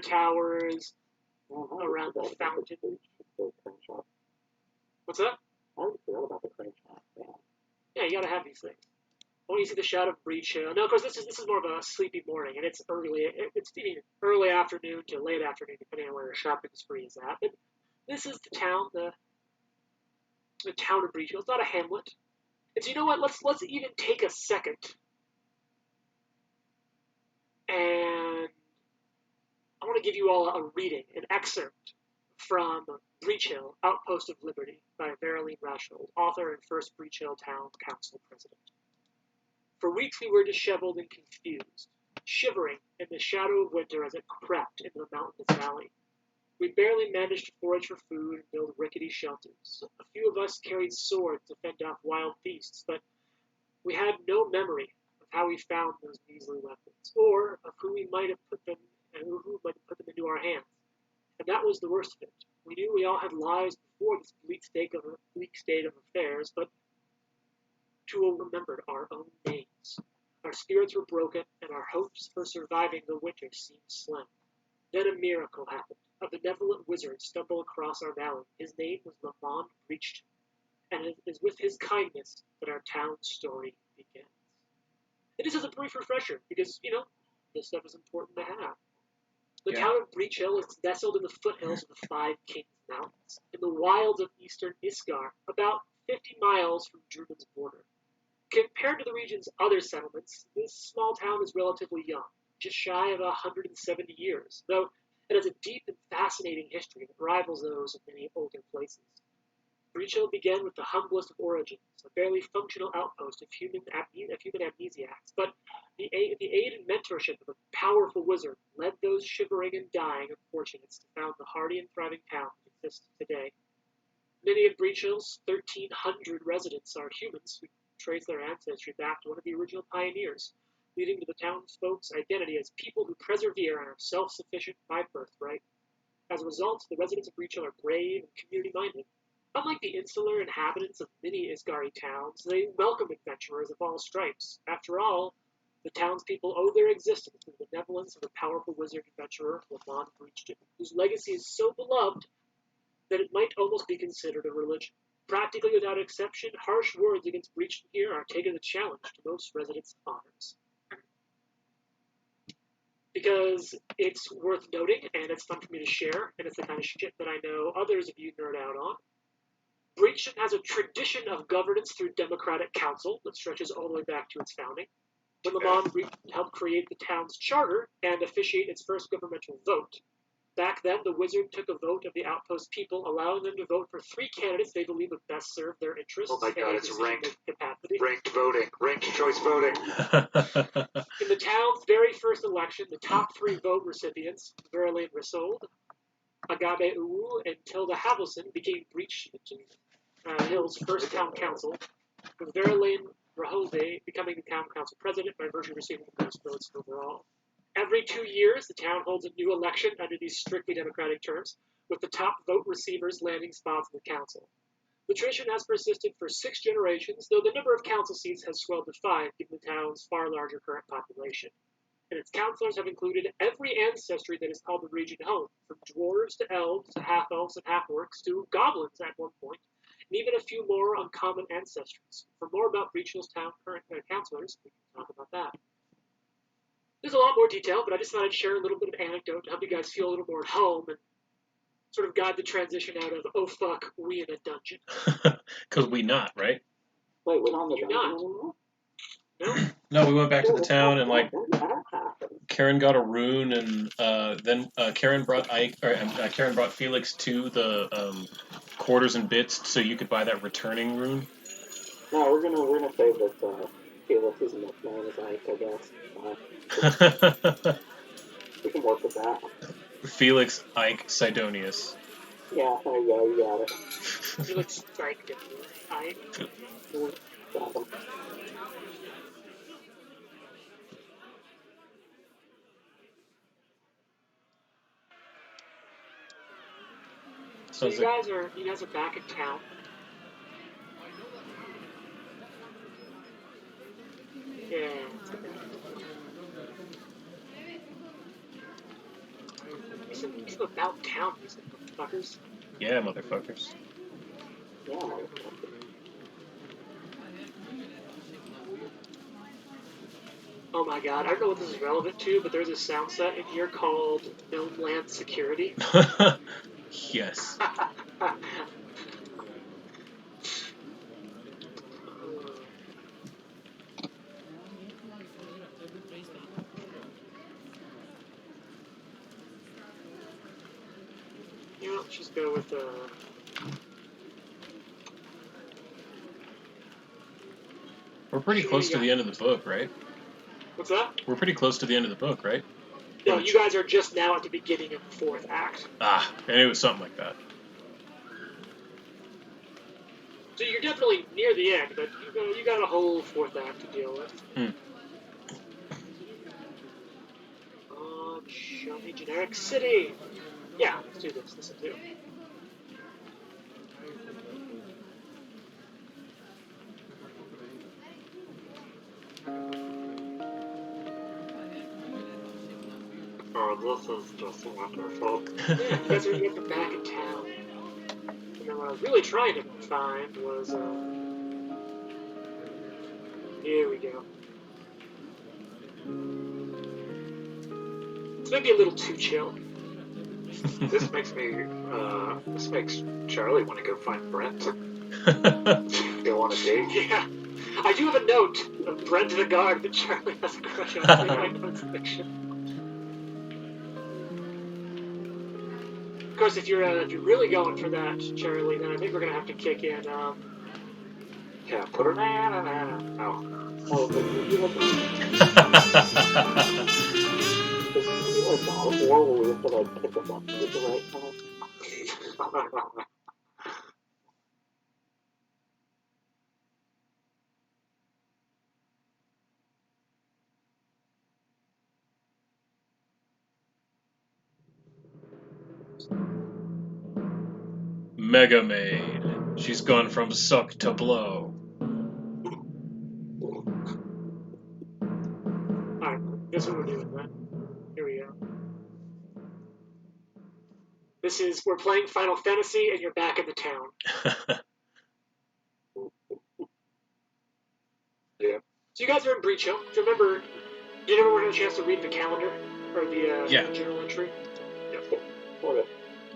towers around the fountain. What's that? I already forgot about the crane shot. Yeah, you gotta have these things. When you see the shadow of Breach Hill. Now, of course, this is more of a sleepy morning, and it's early afternoon to late afternoon, depending on where your shopping spree is at. But this is the town, the town of Breach Hill. It's not a hamlet. And so, you know what? Let's even take a second and I want to give you all a reading, an excerpt from Breach Hill, Outpost of Liberty, by Marilyn Rashold, author and first Breach Hill Town Council president. For weeks we were disheveled and confused, shivering in the shadow of winter as it crept into the mountainous valley. We barely managed to forage for food and build rickety shelters. A few of us carried swords to fend off wild beasts, but we had no memory of how we found those measly weapons, or of who might have put them into our hands. And that was the worst of it. We knew we all had lives before this bleak state of affairs, but two remembered our own names. Our spirits were broken, and our hopes for surviving the winter seemed slim. Then a miracle happened. A benevolent wizard stumbled across our valley. His name was Lamond Breachton, and it is with his kindness that our town's story begins. And this is a brief refresher, because, this stuff is important to have. The town of Breach Hill is nestled in the foothills of the Five Kings Mountains, in the wilds of eastern Isgard, about 50 miles from Drumon's border. Compared to the region's other settlements, this small town is relatively young, just shy of 170 years, though it has a deep and fascinating history that rivals those of many older places. Breach Hill began with the humblest of origins, a barely functional outpost of human amnesiacs, but the aid and mentorship of a powerful wizard led those shivering and dying unfortunates to found the hardy and thriving town that exists today. Many of Breach Hill's 1,300 residents are humans who trace their ancestry back to one of the original pioneers, leading to the townsfolk's identity as people who persevere and are self-sufficient by birthright. As a result, the residents of Breach Hill are brave and community-minded. Unlike the insular inhabitants of many Isgari towns, they welcome adventurers of all stripes. After all, the townspeople owe their existence to the benevolence of a powerful wizard adventurer, Lamond Breachton, whose legacy is so beloved that it might almost be considered a religion. Practically without exception, harsh words against Breachton here are taken as a challenge to most residents' honors. Because it's worth noting, and it's fun for me to share, and it's the kind of shit that I know others of you nerd out on, Breachton has a tradition of governance through democratic council that stretches all the way back to its founding. When Lamond Breachton helped create the town's charter and officiate its first governmental vote, back then the wizard took a vote of the outpost people, allowing them to vote for 3 candidates they believe would best serve their interests. Oh my god, it's ranked voting, ranked choice voting. In the town's very first election, the top 3 vote recipients, Marilyn Rashold, Agabe Uwu, and Tilda Havelson, became Breachton Hill's first town council, with Marilyn Raholde becoming the town council president by virtue of receiving the most votes overall. Every 2 years, the town holds a new election under these strictly democratic terms, with the top vote receivers landing spots in the council. The tradition has persisted for 6 generations, though the number of council seats has swelled to 5, given the town's far larger current population. And its councilors have included every ancestry that is called the region home, from dwarves to elves to half-elves and half-orcs to goblins at one point, and even a few more uncommon ancestries. For more about Breach Hill's town current councilors, we can talk about that. There's a lot more detail, but I just thought I'd share a little bit of anecdote to help you guys feel a little more at home and sort of guide the transition out of, oh fuck, we in a dungeon. Because we not, right? Wait, we're not in the You're dungeon not. anymore? No? No, we went back to the town and Karen got a rune, and then Karen brought Karen brought Felix to the quarters and bits so you could buy that returning rune. No, we're gonna say that Felix is known as Ike, I guess. We can work with that. Felix Ike Sidonius. Yeah, there you go, you got it. Felix Ike. Got him. So you guys are back in town. Yeah. some about town music, motherfuckers. Yeah, motherfuckers. Yeah, motherfucker. Oh my god, I don't know what this is relevant to, but there's a sound set in here called Gnomeland Security. Yes. Yeah, let's just go with We're pretty Sure, close you to got- the end of the book, right? what's that? We're pretty close to the end of the book, right? No, you guys are just now at the beginning of the fourth act. Ah, and it was something like that. So you're definitely near the end, but you got a whole fourth act to deal with. Show me generic city. Yeah, let's do this. This will do. Oh, this is just wonderful. Yeah, you guys are back in town. And then what I was really trying to find was, here we go. It's maybe a little too chill. This makes Charlie want to go find Brent. Go on a date. Yeah. I do have a note of Brent the guard that Charlie has a crush on. I know it's fiction. Of course, if you're really going for that, Charlie, then I think we're gonna have to kick in. Yeah, put her Oh. Oh, but you like this is like God of War where we have to like pick us up at the right time. Mega Maid. She's gone from suck to blow. Alright, guess what we're doing then. Here we go. We're playing Final Fantasy and you're back in the town. Yeah. So you guys are in Breach Hill. Do you remember, did you ever get a chance to read the calendar? Or the Yeah. journal entry? Okay.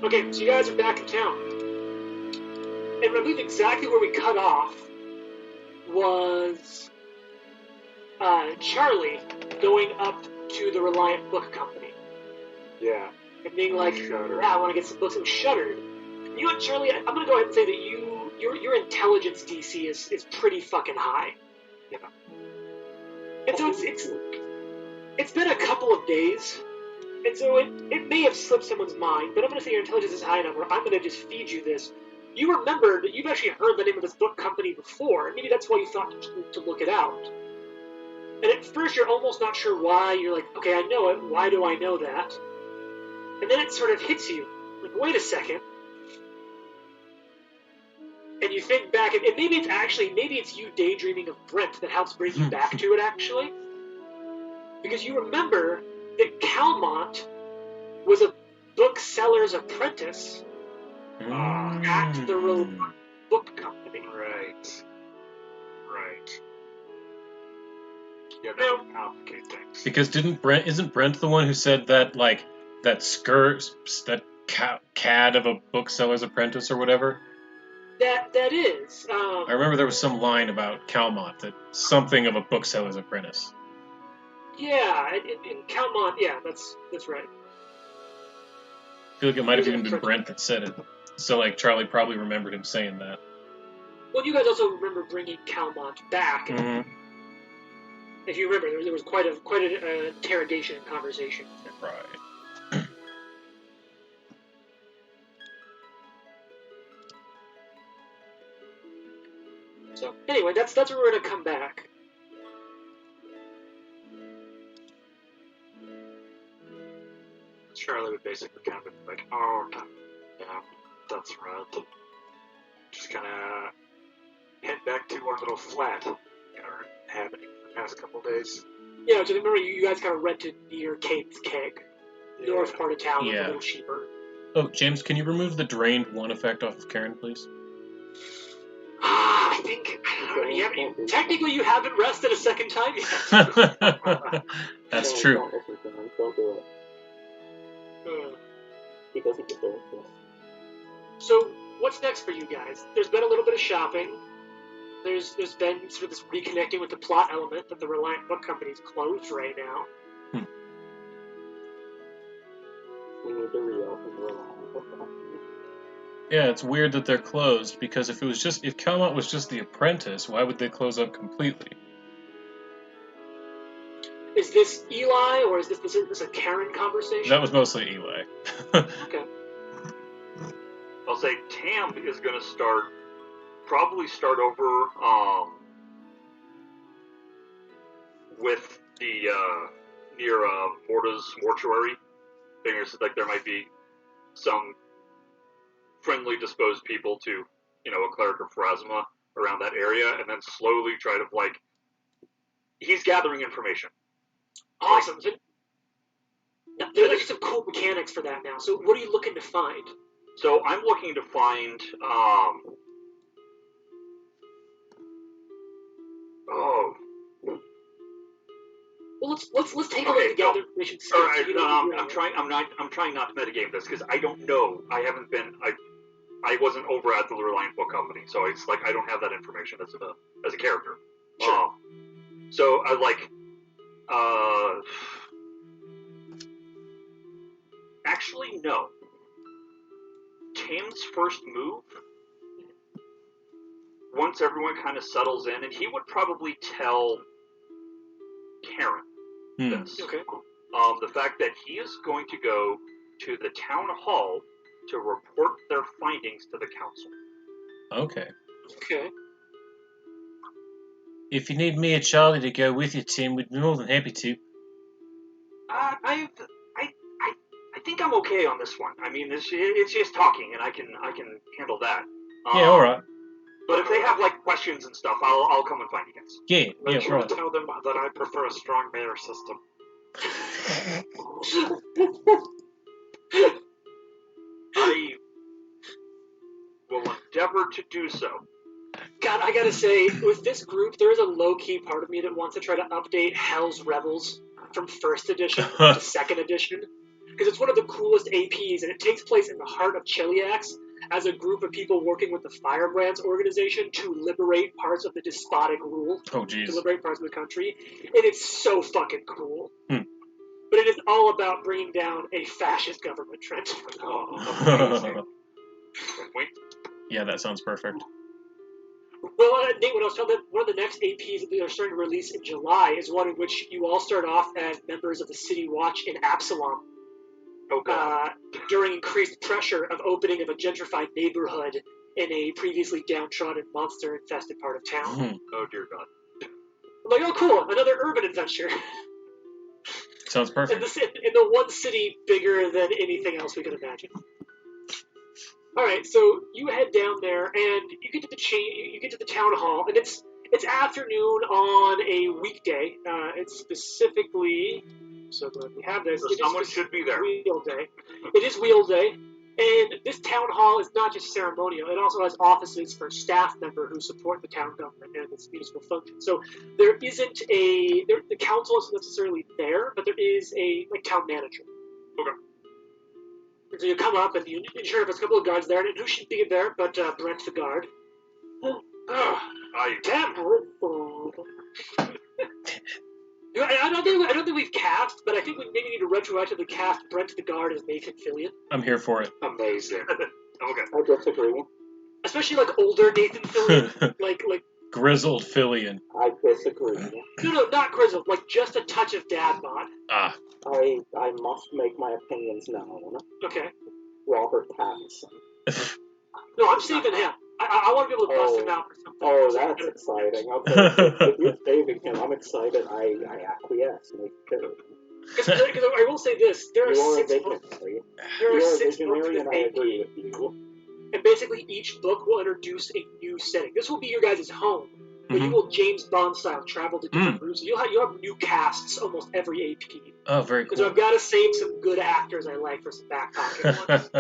Okay, so you guys are back in town. And I believe exactly where we cut off was Charlie going up to the Reliant Book Company Yeah. and being like, Shuttered. I want to get some books. It was Shuttered. You and Charlie, I'm going to go ahead and say that your intelligence DC is pretty fucking high. Yeah. And so it's been a couple of days, and so it may have slipped someone's mind, but I'm going to say your intelligence is high enough where I'm going to just feed you this. You remember that you've actually heard the name of this book company before, and maybe that's why you thought to look it out. And at first you're almost not sure why. You're like, okay, I know it. Why do I know that? And then it sort of hits you. Like, wait a second. And you think back, and maybe it's you daydreaming of Brent that helps bring you back to it, actually. Because you remember that Calmont was a bookseller's apprentice at the Reliant Book Company. Right. Yeah, Now- that would complicate things. Because isn't Brent the one who said that, like, that cad of a bookseller's apprentice or whatever? That is. I remember there was some line about Calmont, that something of a bookseller's apprentice. Yeah, in Calmont, yeah, that's right. I feel like it might have He was even an been Brent that said it. So, like, Charlie probably remembered him saying that. Well, you guys also remember bringing Calmont back. Mm-hmm. If you remember, there was quite an interrogation and conversation. Right. So anyway, that's where we're gonna come back. Charlie would basically kind of be like, oh, yeah, that's right. Just kind of head back to our little flat in our inhabiting for the past couple days. Yeah, so remember you guys kind of rented near Kane's Keg. north part of town, it's Yeah. a little cheaper. Oh, James, can you remove the drained 1 effect off of Karen, please? I think technically you haven't rested a second time yet. That's Don't true. listen to him. Don't do it. He doesn't deserve this. So what's next for you guys? There's been a little bit of shopping. There's been sort of this reconnecting with the plot element that the Reliant Book Company is closed right now. We need to reopen the Reliant Book Company. Yeah, it's weird that they're closed, because if Camelot was just The Apprentice, why would they close up completely? Is this Eli, or is this a Karen conversation? That was mostly Eli. Okay. I'll say Tam is going to probably start over with the near Morta's mortuary. Figures like there might be some friendly disposed people to, a cleric of Pharasma around that area, and then slowly try to he's gathering information. Awesome. There's like some cool mechanics for that now. So what are you looking to find? So I'm looking to find Well, let's take a look at gather information. All right, I'm trying not to metagame this because I don't know. I wasn't over at the Reliant Book Company, so it's like I don't have that information as a character. Sure. So I actually no. Tam's first move, once everyone kind of settles in, and he would probably tell Karen this. Okay. The fact that he is going to go to the town hall to report their findings to the council. Okay. Okay. If you need me or Charlie to go with you, Tim, we'd be more than happy to. I think I'm okay on this one. I mean, it's just talking, and I can handle that. Yeah, all right. But if they have questions and stuff, I'll come and find you guys. Yeah, Make sure right. to tell them that I prefer a strong mayor system. I will endeavor to do so. God, I gotta say, with this group, there is a low-key part of me that wants to try to update Hell's Rebels from 1st edition to 2nd edition. Because it's one of the coolest APs, and it takes place in the heart of Cheliax as a group of people working with the Firebrands organization to liberate parts of the despotic rule. Oh, jeez. To liberate parts of the country. And it's so fucking cool. But it is all about bringing down a fascist government, Trent. Wait. Yeah, that sounds perfect. Well, Nate, when I was telling them, one of the next APs that they're starting to release in July is one in which you all start off as members of the City Watch in Absalom. During increased pressure of opening of a gentrified neighborhood in a previously downtrodden, monster-infested part of town. Oh, dear God. I'm like, oh, cool, another urban adventure. Sounds perfect. In the one city bigger than anything else we could imagine. All right, so you head down there, and you get to the town hall, and it's afternoon on a weekday. It's specifically, so glad we have this. So someone should be there. Wheel day. It is Wheel day, and this town hall is not just ceremonial. It also has offices for staff members who support the town government and its municipal functions. So there isn't the council isn't necessarily there, but there is a town manager. Okay. So you come up, and you sure enough, there's a couple of guards there, and who should be there but Brent the guard. Damn. I don't think we've cast, but I think we maybe need to retroactively cast Brent the guard as Nathan Fillion. I'm here for it. Amazing. Okay. I disagree. Especially older Nathan Fillion, like grizzled Fillion. I disagree. No, not grizzled. Just a touch of dad bod. Ah. I must make my opinions known. Okay. Robert Pattinson. No, I'm saving him. I want to be able to bust him out for something. Oh, that's exciting. Okay, if you're saving him, I'm excited. I acquiesce. Because I will say this: there are 6 books. There are 6 books in this and I agree with you. And basically, each book will introduce a new setting. This will be your guys' home, but you will James Bond style travel to different routes. You'll have new casts almost every AP. Oh, very So I've got to save some good actors I like for some back pocket ones.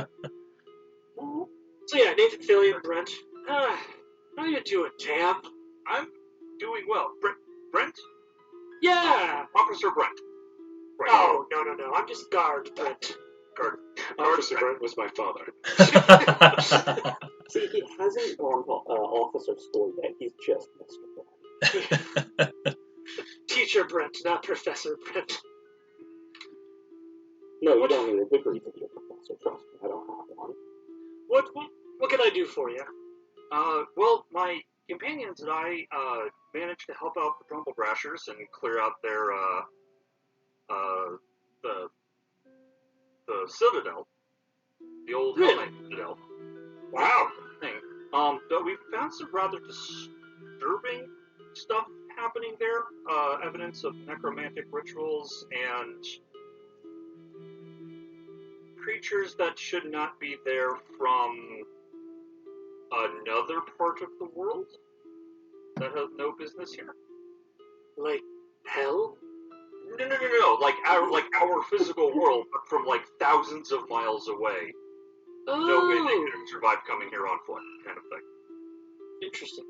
cool. So yeah, Nathan Fillion, Brent. How you doing, Tam? I'm doing well. Brent? Yeah. Officer Brent. Right. Oh, no. I'm just Guard Brent. Guard. Officer Brent was my father. See, he hasn't gone to officer school yet. He's just Mr. Brent. Teacher Brent, not Professor Brent. No, you don't need a degree to be a professor. Trust me, I don't have one. What can I do for you? Well, my companions and I managed to help out the Grumble Brashers and clear out their the Citadel, the old Really? Hell Knight Citadel. Wow. Thing. But we found some rather disturbing stuff happening there. Evidence of necromantic rituals and creatures that should not be there from another part of the world that has no business here. Like hell? No. Like our physical world, but from like thousands of miles away. Oh, No way they could have survived coming here on foot, kind of thing. interesting.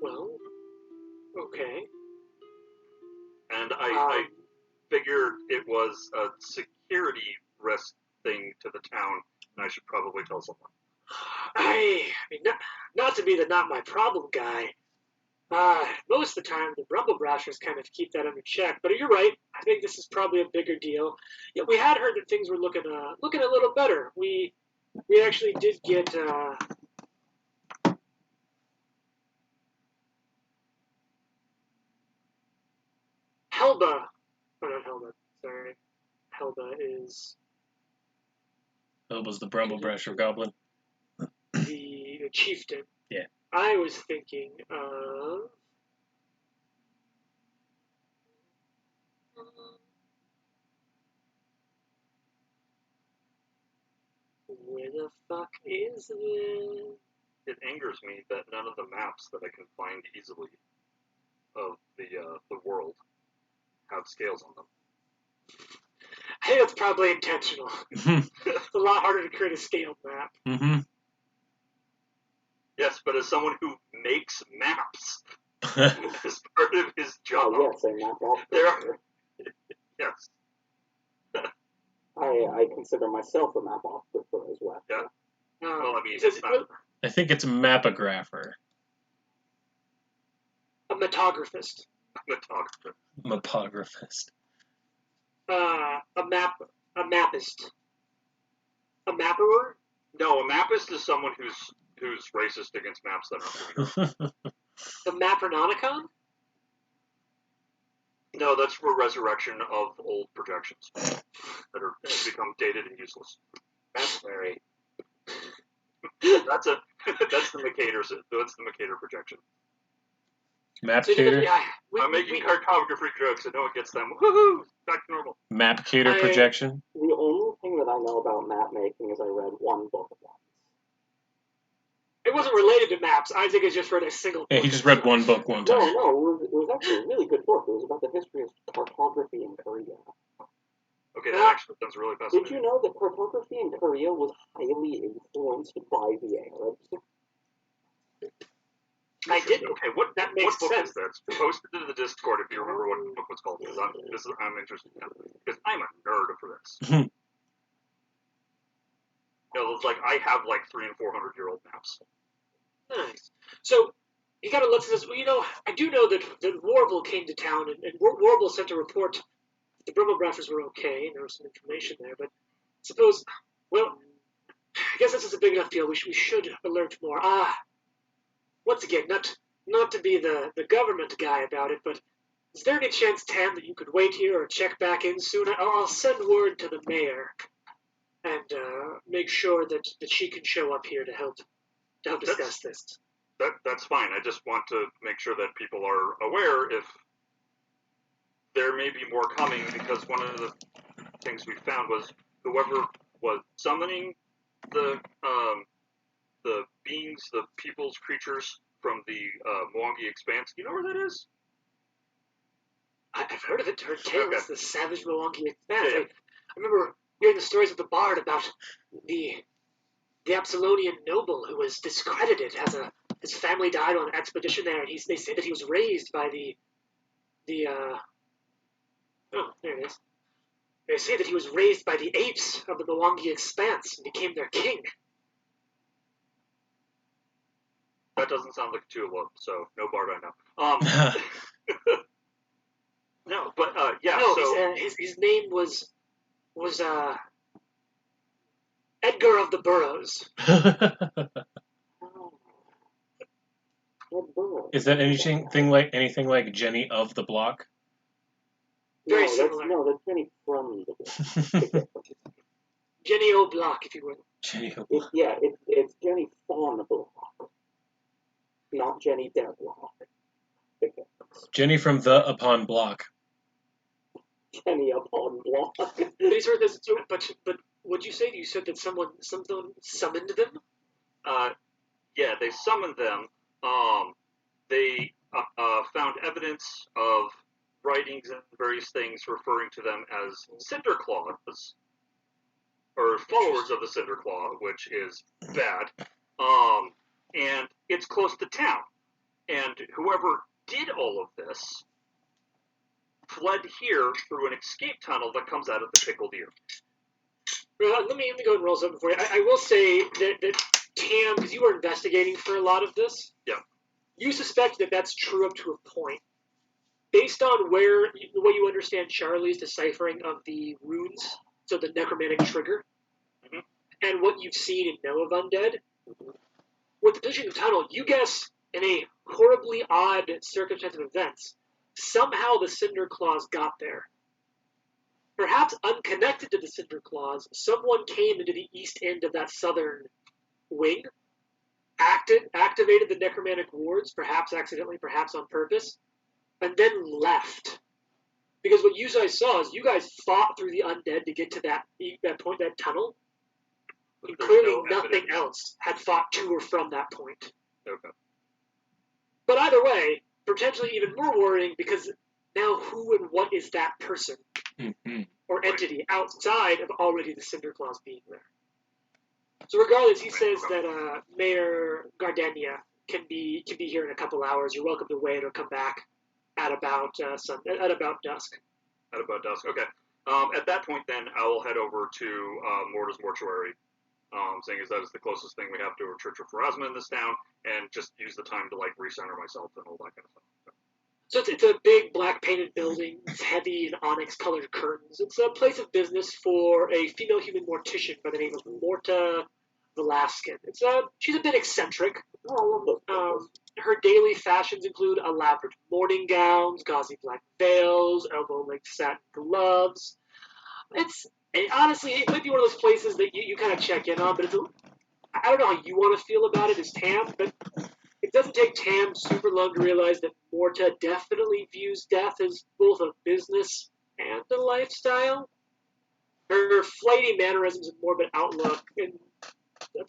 Well, okay. And I figured it was a security risk thing to the town, and I should probably tell someone. I mean, not to be the not my problem guy. Most of the time, the Rumble Brashers kind of keep that under check. But you're right. I think this is probably a bigger deal. Yeah, we had heard that things were looking a little better. We actually did get Helba. Oh, not Helba. Sorry, Helba is Elba's the Brumble Brasher Goblin. the chieftain. Yeah. I was thinking of. Where the fuck is it? It angers me that none of the maps that I can find easily of the world have scales on them. I think that's probably intentional. It's a lot harder to create a scaled map. Mm-hmm. Yes, but as someone who makes maps as part of his job, Oh, yes, I map off There- picture. yes, I consider myself a map off picture as well. Yeah. well, I mean, Says- it's not. I think it's a mapographer. a metographist. Photographer. Mapographist. A mapist. A mapper? No, a mapist is someone who's racist against maps that aren't real. The Mapernonicon? No, that's for resurrection of old projections that are become dated and useless. That's very... That's the Mercator. That's the Mercator projection. Mapcator? I'm making cartography jokes, and no one gets them. Woohoo! Back to normal. Mapcator projection? The only thing that I know about map making is I read one book once. It wasn't related to maps. Isaac has just read a single Yeah, book. he just read one book one time. No, it was actually a really good book. It was about the history of cartography in Korea. Okay, that actually sounds really Did fascinating. you know that cartography in Korea was highly influenced by the Arabs? I didn't. Okay, what makes book sense. is that? Post it into the Discord if you remember what the book was called. Because I'm interested now. Because I'm a nerd for this. It's like I have like 300 and 400-year-old maps. Nice. So, he kind of looks at this. Well, I do know that Warble came to town, and Warble sent a report. The Brumble Brashers were okay, and there was some information there, but suppose, well, I guess this is a big enough deal. We should alert more. Once again, not to be the government guy about it, but is there any chance, Tam, that you could wait here or check back in soon? I'll send word to the mayor and make sure that she can show up here to help discuss this. That's fine. I just want to make sure that people are aware if there may be more coming, because one of the things we found was whoever was summoning the beings, the people's creatures from the Mwangi Expanse. Do you know where that is? I've heard of it, heard tales, Okay. the savage Mwangi expanse. Yeah. I remember hearing the stories of the bard about the Absalonian noble who was discredited his family died on an expedition there, and they say that he was raised by there it is. They say that he was raised by the apes of the Mwangi expanse and became their king. That doesn't sound like a tulip, so no bard I know. No, but yeah. No, So his name was Edgar of the Burrows. Is that anything like Jenny of the Block? Very similar. That's Jenny from the block. Jenny O'Block, if you will. Jenny of It's Jenny from the block, not Jenny their block. Jenny from the Upon Block. Jenny upon block. But he's heard this. But what'd you say? You said that someone summoned them. yeah, they summoned them. They found evidence of writings and various things referring to them as Cinder Claws, or followers of the Cinder Claw, which is bad. And it's close to town. And whoever did all of this fled here through an escape tunnel that comes out of the Pickled Ear. Let me go and roll something for you. I will say that Tam, because you were investigating for a lot of this, Yeah. you suspect that that's true up to a point. Based on the way you understand Charlie's deciphering of the runes, so the necromantic trigger, Mhm. and what you've seen and know of undead, with the position of the tunnel, you guess in a horribly odd circumstance of events, somehow the Cinder Claws got there. Perhaps unconnected to the Cinder Claws, someone came into the east end of that southern wing, activated the necromantic wards, perhaps accidentally, perhaps on purpose, and then left. Because what you guys saw is you guys fought through the undead to get to that point, that tunnel, But and there's clearly no nothing evidence. else had fought to or from that point. Okay. But either way, potentially even more worrying because now who and what is that person Mm-hmm. or entity outside of already the Cinder Claws being there? So regardless, he says that Mayor Gardenia can be here in a couple hours. You're welcome to wait or come back at about dusk. At about dusk. Okay. At that point, then I will head over to Morta's mortuary, saying as that is the closest thing we have to a Church of Pharasma in this town, and just use the time to recenter myself and all that kind of stuff. So it's a big black painted building. It's heavy and onyx colored curtains. It's a place of business for a female human mortician by the name of Morta Velasquez. She's a bit eccentric. Her daily fashions include elaborate morning gowns, gauzy black veils, elbow-length satin gloves. Honestly, it might be one of those places that you kind of check in on, but I don't know how you want to feel about it as Tam, but it doesn't take Tam super long to realize that Morta definitely views death as both a business and a lifestyle. Her flighty mannerisms and morbid outlook and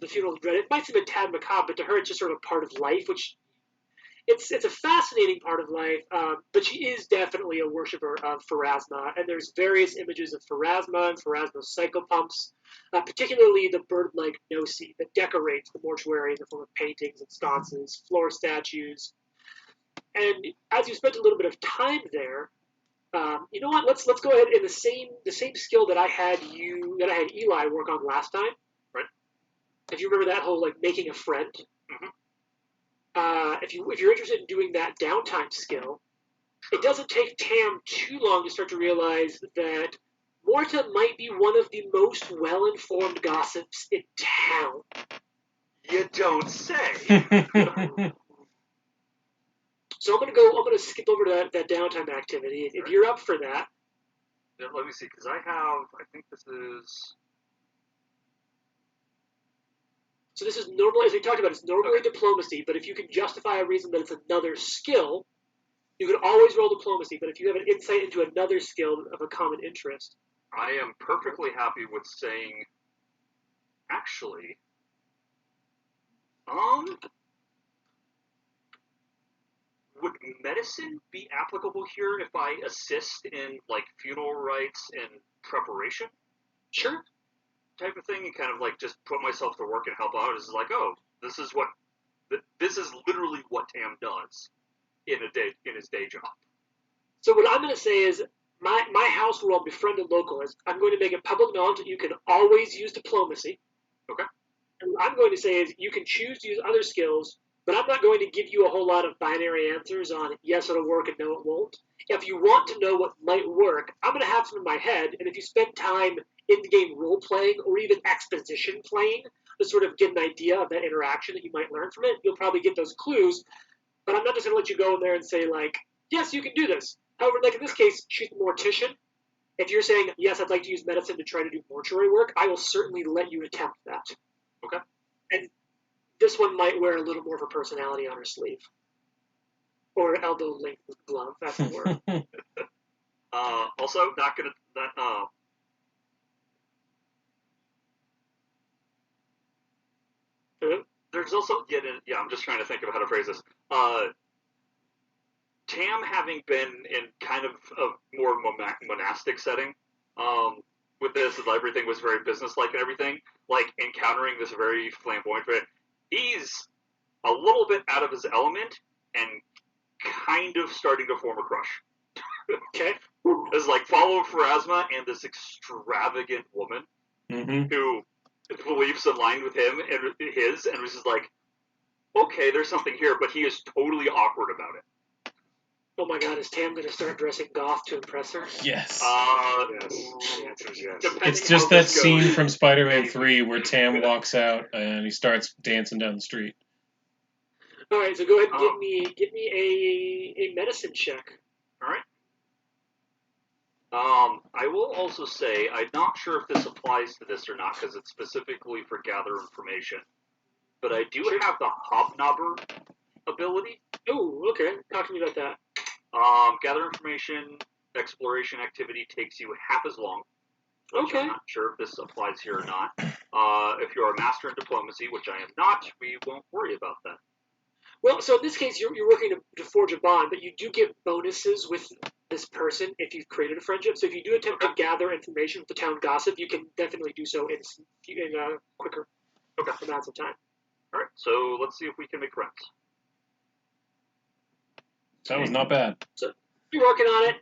the funeral dread, it might seem a tad macabre, but to her it's just sort of a part of life, which it's a fascinating part of life, but she is definitely a worshiper of Pharasma, and there's various images of Pharasma and Pharasma's psychopumps, particularly the bird-like Gnosi that decorates the mortuary in the form of paintings and sconces, floor statues. And as you spent a little bit of time there, you know what? Let's go ahead in the same skill that I had Eli work on last time. Right. If you remember that whole making a friend. Mhm. If you're interested in doing that downtime skill, it doesn't take Tam too long to start to realize that Morta might be one of the most well-informed gossips in town. You don't say. So I'm gonna skip over to that downtime activity. If you're up for that. Yeah, let me see, because I think this is. So this is normally, as we talked about, it's normally diplomacy, but if you can justify a reason that it's another skill, you can always roll diplomacy, but if you have an insight into another skill of a common interest. I am perfectly happy with saying, actually, would medicine be applicable here if I assist in like funeral rites and preparation Sure. type of thing, and kind of like just put myself to work and help out? It's like, oh, this is literally what Tam does in his day job. So what I'm going to say is my house rule, befriended local, is I'm going to make it public knowledge that you can always use diplomacy. Okay. And what I'm going to say is you can choose to use other skills, but I'm not going to give you a whole lot of binary answers on yes, it'll work and no, it won't. If you want to know what might work, I'm going to have some in my head, and if you spend time in-game role-playing or even exposition playing to sort of get an idea of that interaction that you might learn from it, you'll probably get those clues. But I'm not just going to let you go in there and say, like, yes, you can do this. However, like in this case, she's a mortician. If you're saying, yes, I'd like to use medicine to try to do mortuary work, I will certainly let you attempt that. Okay. And this one might wear a little more of her personality on her sleeve. Or elbow-length glove, that's the word. Also, not gonna there's also I'm just trying to think of how to phrase this. Tam, having been in kind of a more monastic setting, with this, everything was very businesslike and everything. Like encountering this very flamboyant, he's a little bit out of his element and kind of starting to form a crush. Okay. As like follow Pharasma and this extravagant woman Mm-hmm. who beliefs aligned with him and was just like, okay, there's something here, but he is totally awkward about it. Oh my god, is Tam going to start dressing goth to impress her? Yes. Yes. The answer is yes. Depending It's just how that this goes. scene from Spider-Man 3 where Tam walks out and he starts dancing down the street. All right, so go ahead and give me a medicine check. All right. I will also say I'm not sure if this applies to this or not because it's specifically for gather information, but I do have the Hobnobber ability. Oh, okay. Talk to me about that. Gather information, exploration activity takes you half as long. Which Okay. I'm not sure if this applies here or not. If you're a master in diplomacy, which I am not, we won't worry about that. Well, so in this case, you're working to forge a bond, but you do get bonuses with this person if you've created a friendship. So if you do attempt to gather information with the town gossip, you can definitely do so in quicker amounts of time. All right, so let's see if we can make friends. That was not bad. So you're working on it.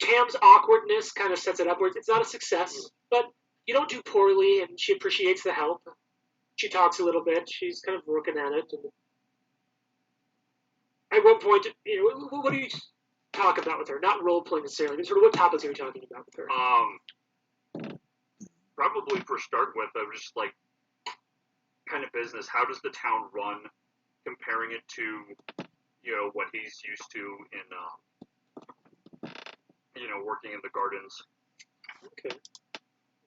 Tam's awkwardness kind of sets it upwards. It's not a success, but you don't do poorly, and she appreciates the help. She talks a little bit. She's kind of working at it. And at one point, what do you talk about with her? Not role playing necessarily, but sort of what topics are you talking about with her? Probably for start with, I was just like, kind of business. How does the town run? Comparing it to, what he's used to in, working in the gardens. Okay.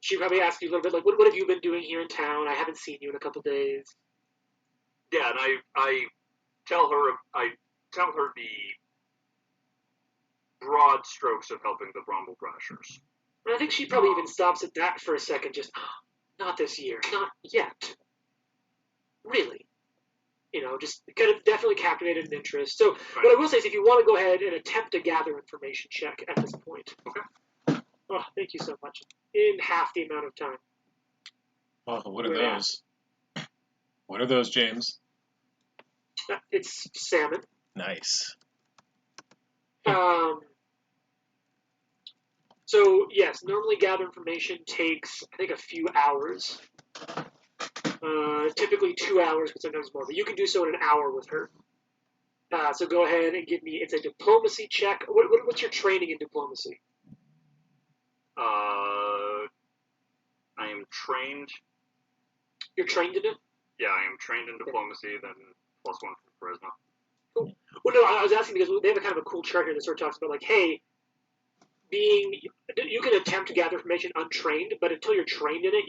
She probably asks you a little bit like, what have you been doing here in town? I haven't seen you in a couple days. Yeah, and I tell her the broad strokes of helping the Bromble Crashers. And I think she probably even stops at that for a second, just, not this year, not yet. Really. Just kind of definitely captivated an interest. So what I will say is if you want to go ahead and attempt a gather information check at this point. Okay. Oh, thank you so much. In half the amount of time. Oh, what are those? What are those, James? It's salmon. Nice. So, yes, normally gather information takes, I think, a few hours. Typically 2 hours, but sometimes more. But you can do so in an hour with her. So go ahead and give me, it's a diplomacy check. What's your training in diplomacy? I am trained. You're trained in it? Yeah, I am trained in diplomacy, then +1 for charisma. Cool. Well, no, I was asking because they have a kind of a cool chart here that sort of talks about, like, hey, you can attempt to gather information untrained, but until you're trained in it,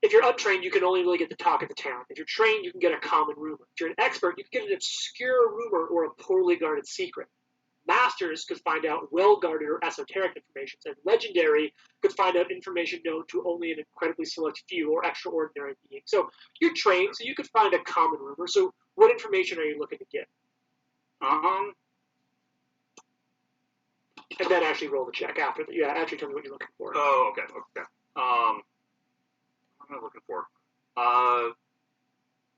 if you're untrained, you can only really get the talk of the town. If you're trained, you can get a common rumor. If you're an expert, you can get an obscure rumor or a poorly guarded secret. Masters could find out well-guarded or esoteric information, and legendary could find out information known to only an incredibly select few or extraordinary beings. So you're trained, so you could find a common rumor. So what information are you looking to get? Um, And then actually roll the check after. Actually tell me what you're looking for. oh, okay. What am I looking for?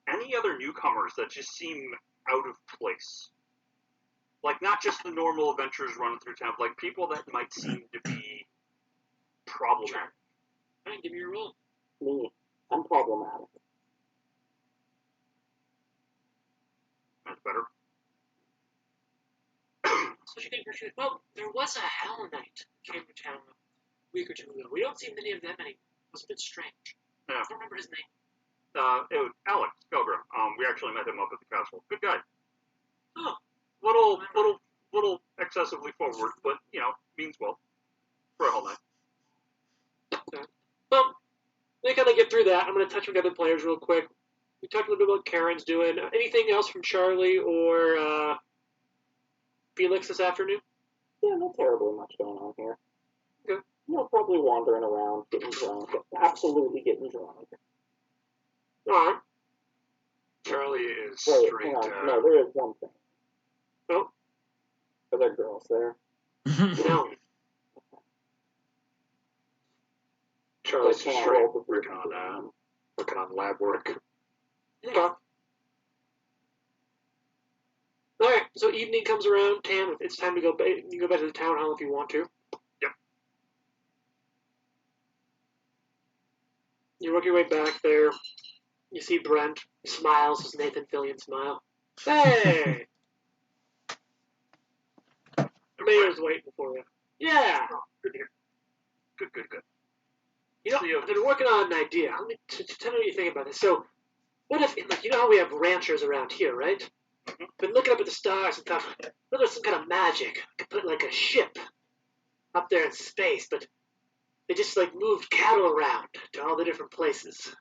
Any other newcomers that just seem out of place? Like, not just the normal adventurers running through town, but like people that might seem to be problematic. All right, give me your roll. Me, I'm problematic. That's better. So you think Richard? Well, there was a Hell Knight that came to town a week or two ago. We don't see many of them anymore. It was a bit strange. Yeah. I don't remember his name. It was Alex Pilgrim. We actually met him up at the castle. Good guy. Oh. Little excessively forward, but means well for a whole night. Okay. Well, we kind of get through that. I'm going to touch on the other players real quick. We talked a little bit about what Karen's doing. Anything else from Charlie or Felix this afternoon? Yeah, not terribly much going on here. Okay. Probably wandering around, getting drunk. Absolutely getting drunk. All right. Charlie is Wait, straight. hang on. No, there is one thing. Oh. Are there girls there? No. Charlie's Can I straight roll the working on lab work. Okay. All right. So evening comes around. Tam, it's time to go. You can go back to the town hall if you want to. Yep. You work your way back there. You see Brent. He smiles his Nathan Fillion smile. Hey! The mayor's waiting for you. Yeah. Oh, good to hear. Good. You know, See you. I've been working on an idea. Let me tell me what you think about this. So, what if, like, you know how we have ranchers around here, right? Mhm. Been looking up at the stars and thought, what if there's some kind of magic? I could put, like, a ship up there in space, but they just, like, moved cattle around to all the different places.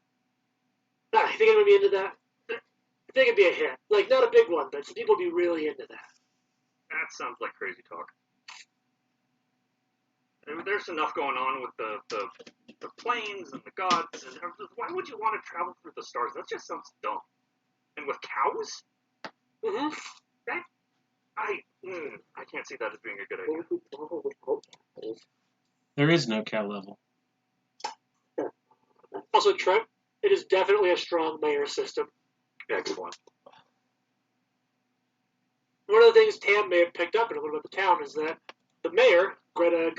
All right, you think I'm going to be into that? I think it'd be a hit. Like, not a big one, but some people would be really into that. That sounds like crazy talk. There's enough going on with the planes and the gods and everything. Why would you want to travel through the stars? That just sounds dumb. And with cows, Mm-hmm. I can't see that as being a good idea. What would we travel without cows? There is no cow level. Also, Trent, it is definitely a strong mayor system. Excellent. One of the things Tam may have picked up in a little bit of the town is that the mayor, Greta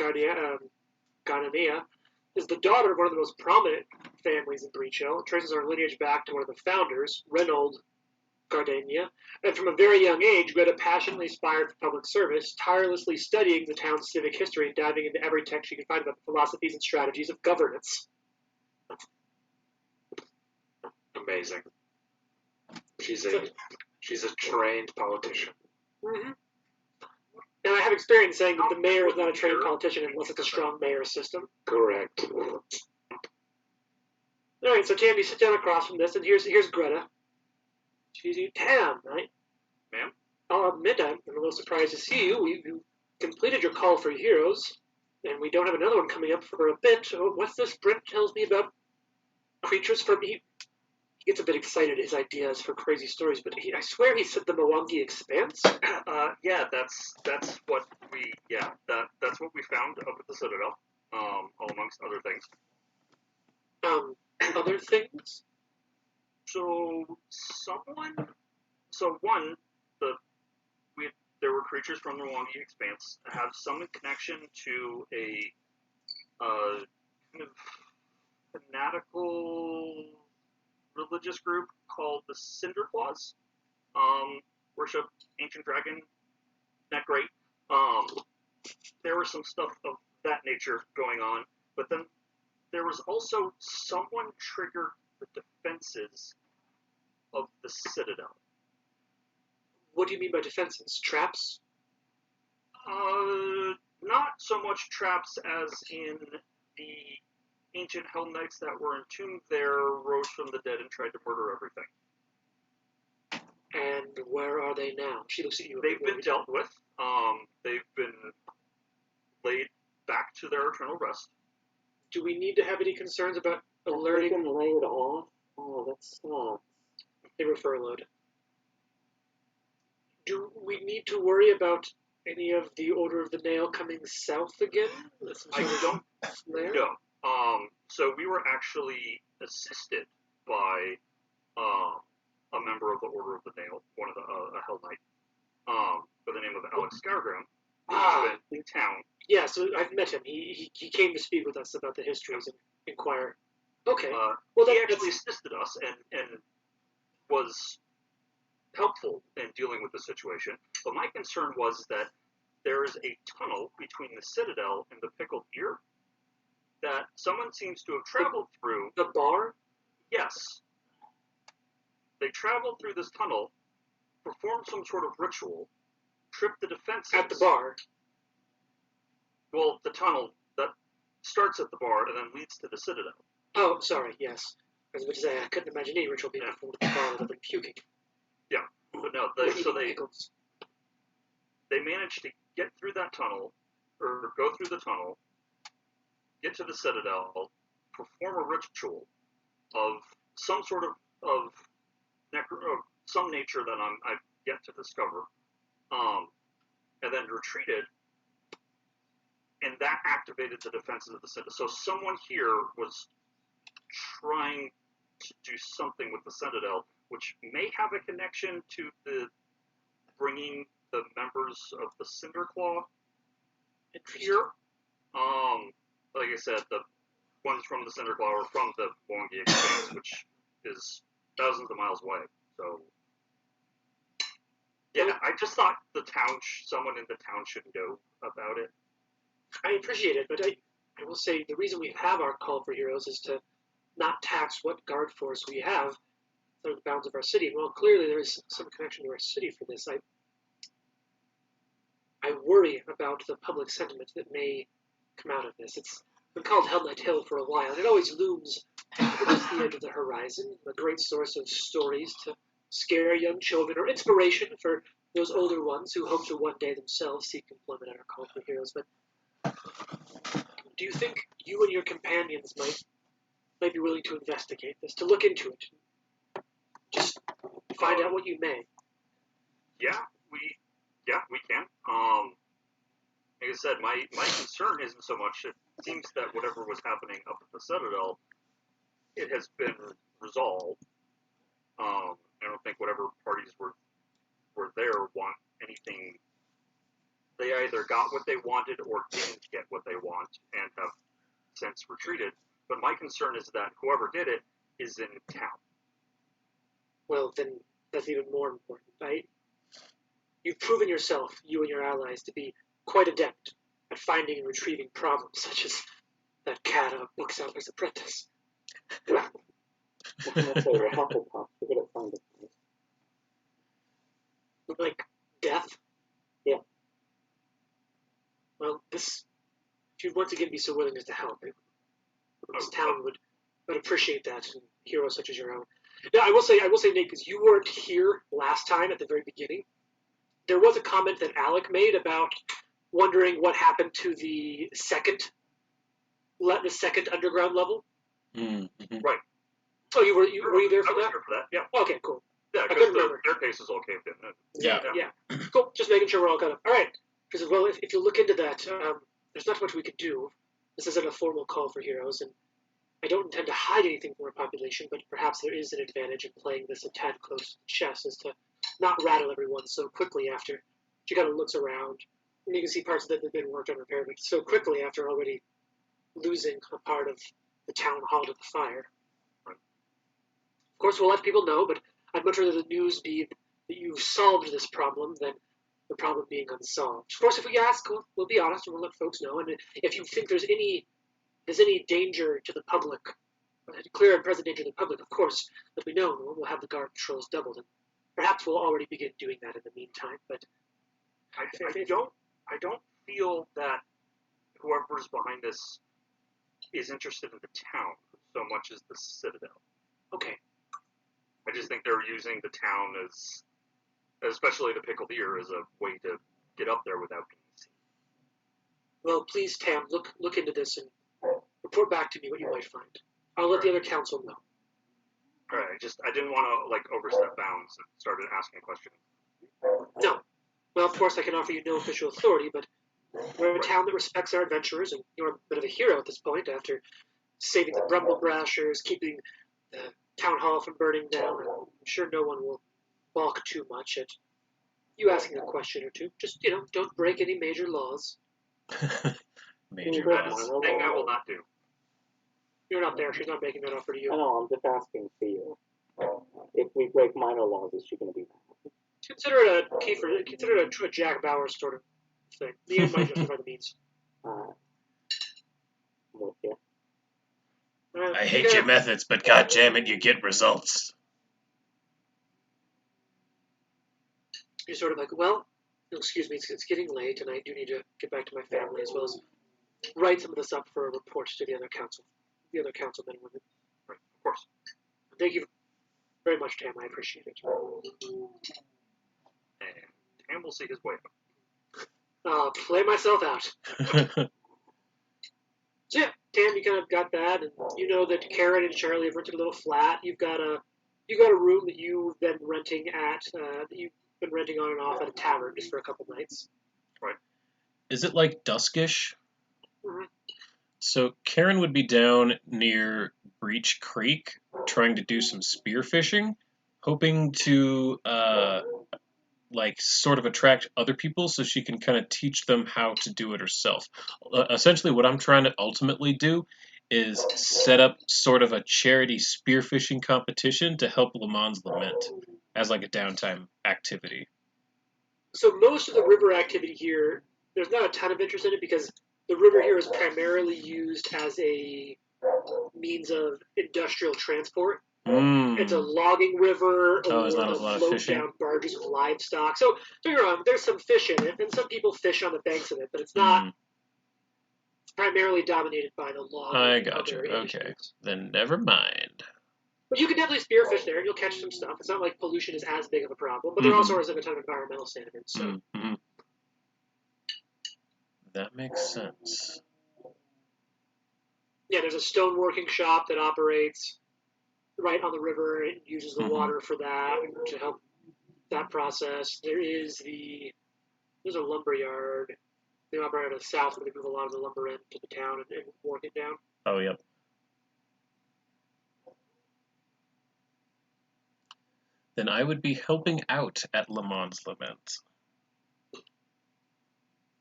Garnania, is the daughter of one of the most prominent families in Breach Hill. It traces her lineage back to one of the founders, Reynold Gardenia. And from a very young age, Greta passionately aspired for public service, tirelessly studying the town's civic history and diving into every text she could find about the philosophies and strategies of governance. Amazing. She's a trained politician. Mm-hmm. And I have experience saying that the mayor is not a trained politician unless it's a strong mayor system. Correct. All right, so Tam, you sit down across from this, and here's Greta. She's you, Tam, right? Ma'am? I'll admit I'm a little surprised to see you. You completed your call for heroes, and we don't have another one coming up for a bit. Oh, what's this Brent tells me about creatures from... He gets a bit excited, his ideas for crazy stories, but I swear he said the Mwangi Expanse. Yeah, that's what that's what we found up at the Citadel, all amongst other things. Other things? There were creatures from the Mwangi Expanse that have some connection to a kind of fanatical religious group called the Cinderclaws. Worship ancient dragon. Not great. There was some stuff of that nature going on, but then there was also someone triggered the defenses of the Citadel. What do you mean by defenses? Traps? Not so much traps as in the ancient Hell Knights that were entombed there rose from the dead and tried to murder everything. And where are they now? She looks at you. They've been dealt with. They've been laid back to their eternal rest. Do we need to have any concerns about They alerting? can lay it off? Oh, that sucks. They were furloughed. Do we need to worry about any of the Order of the Nail coming south again? I don't Flare? know. So we were actually assisted by a member of the Order of the Nail, one of the a Hell Knight, by the name of Alex Scargram, who's been in town. Yeah, so I've met him. He came to speak with us about the histories and inquire. Okay. Well, He that's actually assisted us and was helpful in dealing with the situation. But my concern was that there is a tunnel between the Citadel and the Pickled Ear that someone seems to have traveled through. the bar. Yes. They traveled through this tunnel, performed some sort of ritual, tripped the defenses. At the bar. Well, the tunnel that starts at the bar and then leads to the Citadel. Oh, sorry. Yes. I was about to say I couldn't imagine any ritual being performed at the bar without them puking. Yeah. But no, Or so eating they pickles. they managed to get through that tunnel, or go through the tunnel, get to the Citadel, perform a ritual of some sort of some nature that I've yet to discover, and then retreated, and that activated the defenses of the Citadel. So someone here was trying to do something with the Citadel, which may have a connection to the bringing the members of the Cinderclaw here. Like I said, the ones from the Cinderclaw are from the Wongi Expanse, which is thousands of miles away. So, yeah, I just thought someone in the town should know about it. I appreciate it, but I will say the reason we have our call for heroes is to not tax what guard force we have through the bounds of our city. Well, clearly there is some connection to our city for this. I worry about the public sentiment that may come out of this. It's been called Hell Knight Hill for a while, and it always looms across the edge of the horizon, a great source of stories to scare young children or inspiration for those older ones who hope to one day themselves seek employment at our call for heroes. But do you think you and your companions might be willing to investigate this, to look into it? Just find out what you may. Yeah, we can. Like I said, my concern isn't so much. It seems that whatever was happening up at the Citadel, it has been resolved. I don't think whatever parties were there want anything. They either got what they wanted or didn't get what they want and have since retreated. But my concern is that whoever did it is in town. Well, then that's even more important, right? You've proven yourself, you and your allies, to be quite adept at finding and retrieving problems such as that cat of Bookseller's Apprentice. What can I say? We're Hufflepuff. We're good at finding things. Like death? Yeah. Well, if you'd once again be so willing as to help, this town would appreciate that, and heroes such as your own. Now, I will say, Nate, because you weren't here last time at the very beginning, there was a comment that Alec made about wondering what happened to the second underground level. Mm-hmm. Right. Oh, were you there for I was that? here for that. Yeah. Okay, cool. Yeah, I because couldn't remember. their cases all caved in. Yeah. Cool. Just making sure we're all caught up. All right. Because well, if you look into that, there's not much we could do. This isn't a formal call for heroes, and I don't intend to hide anything from our population, but perhaps there is an advantage in playing this a tad close to the chest, as to not rattle everyone so quickly after. She kind of looks around, and you can see parts that have been worked on and repaired, but so quickly after already losing a part of the town hall to the fire. Of course, we'll let people know, but I'd much rather the news be that you've solved this problem than the problem being unsolved. Of course, if we ask, we'll be honest and we'll let folks know. And if you think there's any danger to the public, clear and present danger to the public, of course, let me know. We'll have the guard patrols doubled, and perhaps we'll already begin doing that in the meantime. But I don't feel that whoever's behind this is interested in the town so much as the Citadel. Okay. I just think they're using the town as, especially the Pickled Ear, as a way to get up there without being seen. Well, please, Tam, look into this and report back to me what you might find. I'll let the other council know. All right, I didn't want to overstep bounds and started asking questions. No, Well, of course, I can offer you no official authority, but we're a Right. town that respects our adventurers, and you're a bit of a hero at this point after saving the Brumble Brashers, keeping the town hall from burning down. I'm sure no one will balk too much at you asking a question or two. Just, don't break any major laws. Major That is laws. the thing I will not do. You're not there. She's not making that offer to I you. know, I'm just asking for you. If we break minor laws, is she going to be mad? Consider it a Kiefer. Consider it a Jack Bauer sort of thing. The end might justify the means. I'm with you. I hate your methods, but goddammit, you get results. You're sort of like, well, excuse me, it's getting late, and I do need to get back to my family as well as write some of this up for a report to the other councilmen and women. Right, of course. Thank you very much, Tam. I appreciate it. And Tam will see his way out. I'll play myself out. So yeah, Tam, you kind of got that, and you know that Karen and Charlie have rented a little flat. You got a room that you've been renting on and off at a tavern just for a couple nights. Is it like duskish? Mhm. So Karen would be down near Breach Creek trying to do some spearfishing, hoping to sort of attract other people so she can kind of teach them how to do it herself. Essentially, what I'm trying to ultimately do is set up sort of a charity spearfishing competition to help Le Mans Lament as like a downtime activity. So most of the river activity here, there's not a ton of interest in it because the river here is primarily used as a means of industrial transport. It's a logging river, Oh, or there's not a they'll lot of float fishing? down barges with livestock. So don't get me wrong, there's some fish in it, and some people fish on the banks of it, but it's not it's primarily dominated by the logging. I and gotcha. other Okay. industries. Then never mind. But you can definitely spearfish there. You'll catch some stuff. It's not like pollution is as big of a problem, but there also isn't a ton of environmental standards. So Mm-hmm. That makes sense. yeah, there's a stoneworking shop that operates right on the river. It uses the water for that to help that process. There's a lumber yard. They operate out of the south, where they move a lot of the lumber into the town and work it down. Oh, yep. Then I would be helping out at Le Mans Lament.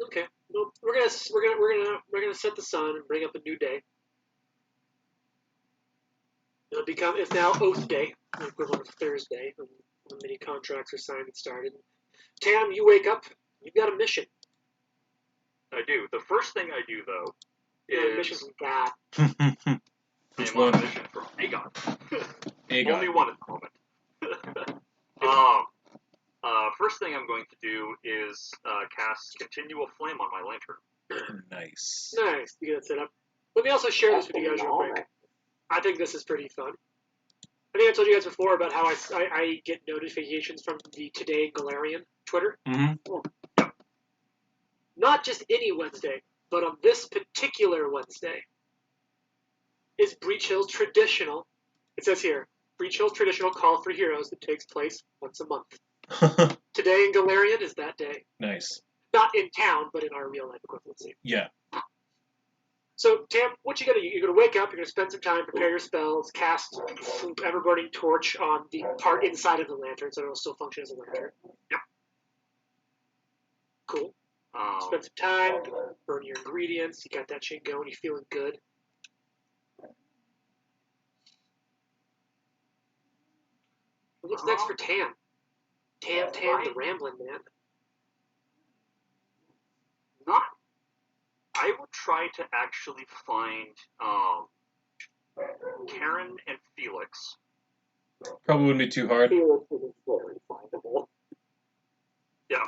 Okay, well, we're gonna set the sun and bring up a new day. It's now Oath Day, the equivalent of Thursday, when many contracts are signed and started. Tam, you wake up, you've got a mission. I do. The first thing I do, though, You got a mission is from God. Which I'm on a one? mission from Aegon. Aegon. Only one at the moment. First thing I'm going to do is cast Continual Flame on my lantern. Nice. Nice, you get it set up. Let me also share this with you guys real quick. Phenomenal. I think this is pretty fun. I think I told you guys before about how I get notifications from the Today in Galarian Twitter. Mm-hmm. Not just any Wednesday, but on this particular Wednesday is Breach Hill's traditional, it says here, Breach Hill's traditional Call for Heroes that takes place once a month. Today in Galarian is that day. Nice. Not in town, but in our real life equivalency. Yeah. So, Tam, what you gotta do, you're gonna wake up, you're gonna spend some time, prepare your spells, cast Ever-Burning Torch on the part inside of the lantern, so it'll still function as a lantern. Yep. Cool. Spend some time, burn your ingredients, you got that shit going, you feeling good. What's next for Tam? Tam, the rambling man. I would try to actually find Karen and Felix. Probably wouldn't be too hard. Felix is very findable. Yeah.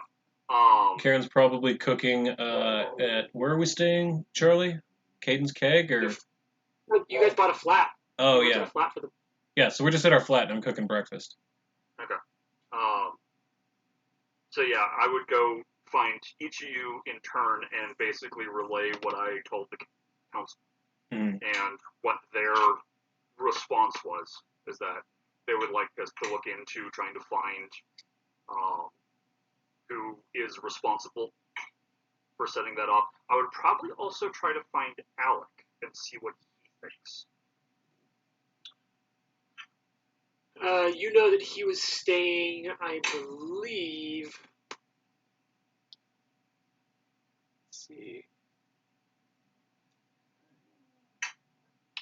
Karen's probably cooking at where are we staying, Charlie? Caden's Keg or? Well, you guys bought a flat. Oh You rented yeah. a flat for them. Yeah. So we're just at our flat and I'm cooking breakfast. Okay. So yeah, I would go find each of you in turn and basically relay what I told the council and what their response was. Is that they would like us to look into trying to find who is responsible for setting that off. I would probably also try to find Alec and see what he thinks. You know that he was staying, I believe. Let's see.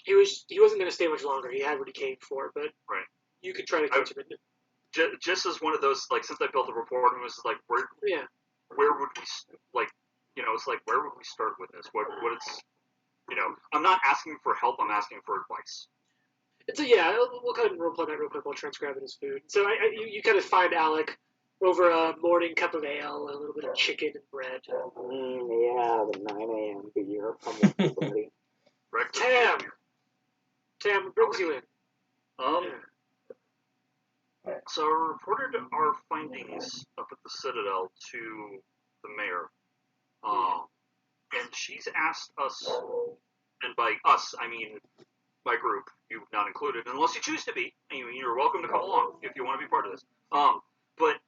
He wasn't going to stay much longer. He had what he came for, but Right. you could try to coach him in it. Just as one of those, like, since I built the report, it was like, where would we, like, it's like, where would we start with this? What it's, I'm not asking for help. I'm asking for advice. So yeah, we'll kind of roleplay that real quick while Trent's grabbing his food. So you kind of find Alec over a morning cup of ale, a little bit of chicken and bread. Yeah, the 9 a.m. beer. I'm with you, buddy. Breakfast. Tam, what brings you in? So I reported our findings up at the Citadel to the mayor, and she's asked us, and by us I mean my group, you not included, unless you choose to be. You're welcome to come along if you want to be part of this. But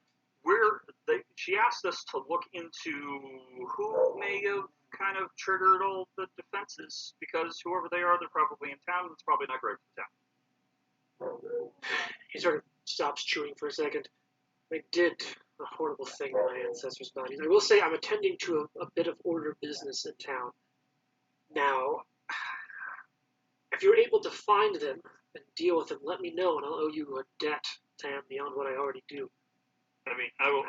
she asked us to look into who may have kind of triggered all the defenses, because whoever they are, they're probably in town, and it's probably not great for the town. He sort of stops chewing for a second. They did a horrible thing to my ancestors' bodies. I will say I'm attending to a bit of order business in town. Now, if you're able to find them and deal with them, let me know, and I'll owe you a debt, Tam, beyond what I already do. I mean, I will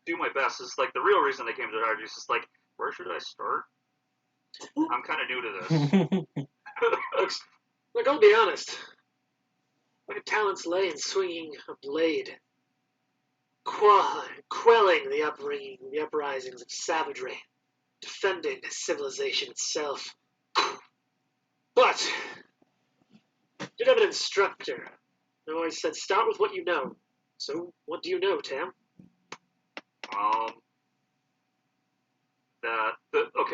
do my best. It's like the real reason I came to Dodgers is like, where should I start? I'm kind of new to this. Look, I'll be honest. My talents lay in swinging a blade, quelling the uprisings of savagery, defending civilization itself. But I did have an instructor who always said, start with what you know. So, what do you know, Tam?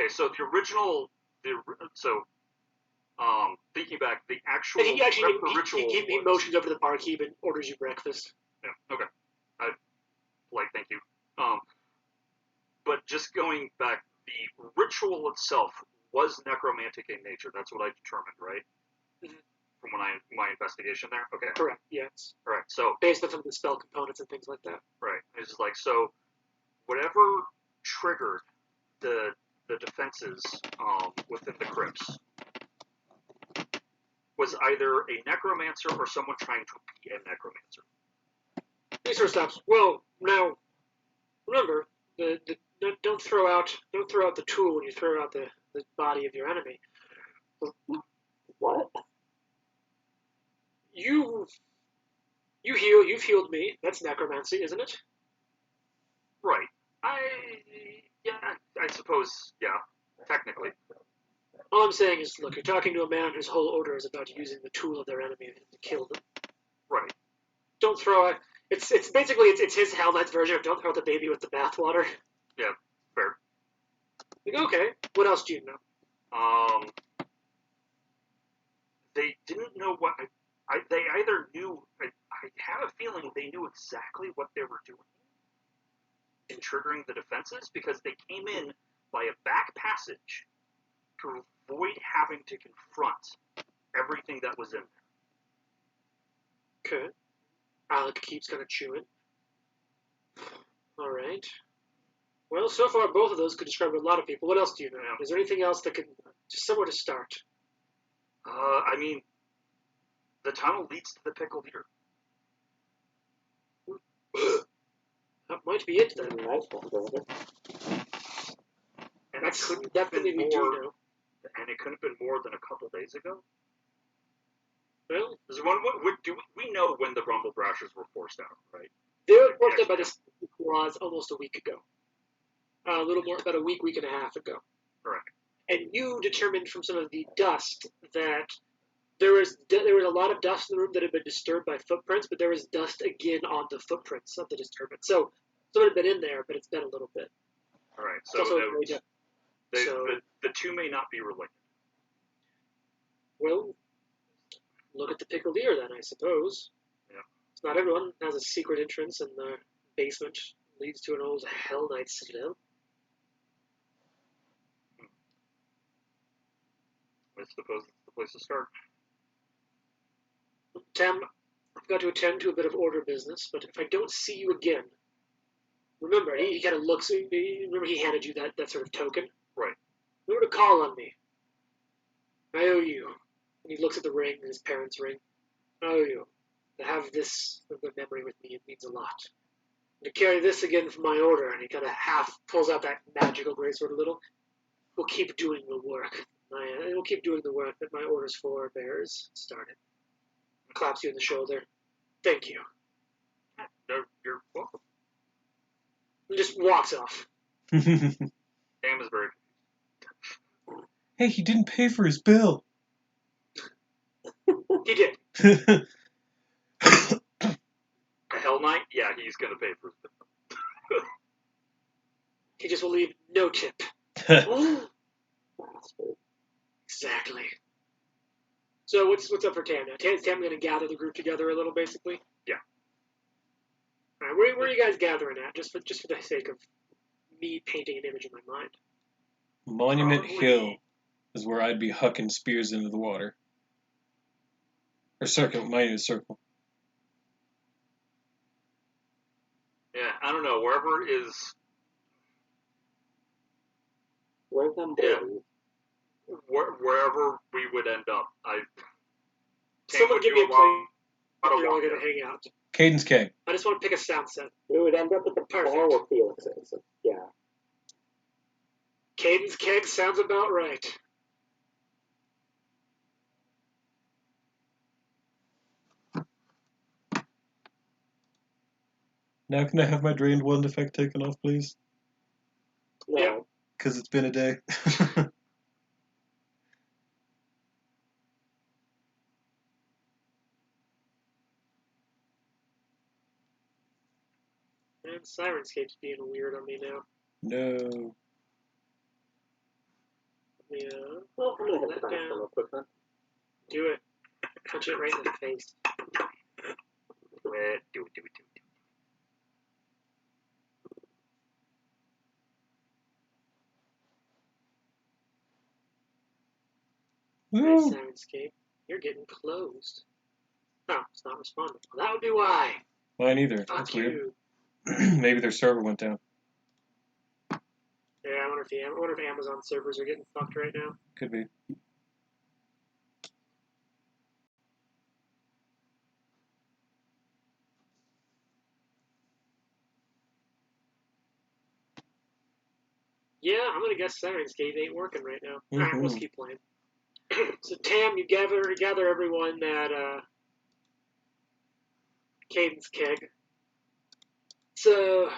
So the original, thinking back, the actual He ritual. He motions over to the barkeep and orders you breakfast. Yeah. Okay. Thank you. But just going back, the ritual itself was necromantic in nature. That's what I determined, right? Mm-hmm. From my investigation there. Okay. Correct. Yes. All right. So based on some of the spell components and things like that. Right. It's just like, so whatever triggered the defenses within the crypts was either a necromancer or someone trying to be a necromancer. He sort of stops. Well, now, remember, don't throw out the tool when you throw out the body of your enemy. What? You've healed me. That's necromancy, isn't it? Right. I suppose, yeah, technically. All I'm saying is, look, you're talking to a man whose whole order is about using the tool of their enemy to kill them. Right. Don't throw it. It's basically his Hell Knight's version of don't throw the baby with the bathwater. Yeah, fair. Like, okay, what else do you know? They didn't know what. They either knew. I have a feeling they knew exactly what they were doing in triggering the defenses, because they came in by a back passage to avoid having to confront everything that was in there. Okay. Alec keeps kind of chewing. All right. Well, so far both of those could describe a lot of people. What else do you know? Is there anything else that could just somewhere to start? I mean, the tunnel leads to the Pickled Ear. That might be it then. Nice one, brother. And That's it couldn't definitely have been we do more. know. And it couldn't have been more than a couple days ago. Well, We know when the Rumble Thrashers were forced out, right? they were forced out by the Squads almost a week ago. A little more, about a week and a half ago. Correct. And you determined from some of the dust that there was a lot of dust in the room that had been disturbed by footprints, but there was dust again on the footprints of the disturbance. So it had been in there, but it's been a little bit. All right. It's also The two may not be related. Well, look at the Pickled Ear then, I suppose. Yeah. Not everyone has a secret entrance in the basement leads to an old Hell Knight citadel. I suppose it's the place to start. Tam, I've got to attend to a bit of order business, but if I don't see you again, remember, he kind of looks, remember he handed you that sort of token? Right. Remember to call on me. I owe you. And he looks at the ring, his parents' ring. I owe you. To have this of the memory with me, it means a lot. And to carry this again for my order, and he kind of half pulls out that magical greatsword a little, will keep doing the work. It will keep doing the work that my orders forebears started. Claps you on the shoulder. Thank you. No, you're welcome. And just walks off. Sam is very. Hey, he didn't pay for his bill. He did. A Hell Knight? Yeah, he's gonna pay for it. He just will leave no tip. Bastard. Exactly. So what's up for Tam now? Tam's going to gather the group together a little, basically? Yeah. All right, where are you guys gathering at? Just for the sake of me painting an image in my mind. Monument Probably- Hill is where I'd be hucking spears into the water. Or Circle, Monument Circle. Yeah, I don't know. Wherever is. Where's them Yeah. boys? Wherever we would end up. Someone give me a place you're all walk going to out. hang out. Caden's Keg. I just want to pick a sound set. We would end up at the Perfect. bar where Felix is. Yeah. Caden's Keg sounds about right. Now can I have my drained one effect taken off, please? No. Yeah. Because it's been a day. And Sirenscape's being weird on me now. No. Yeah. Well, I'm gonna hit Let the bathroom down. real quick then. Do it. Punch it right in the face. Do it. Hey, Woo. Sirenscape, you're getting closed. Oh, it's not responding. Well, that would be why. Mine either. Fuck That's weird. you. Maybe their server went down. Yeah, I wonder if Amazon servers are getting fucked right now. Could be. Yeah, I'm gonna guess Sirenscape ain't working right now. Alright, let's Mhm. keep playing. So Tam, you gather everyone at Caden's Keg. So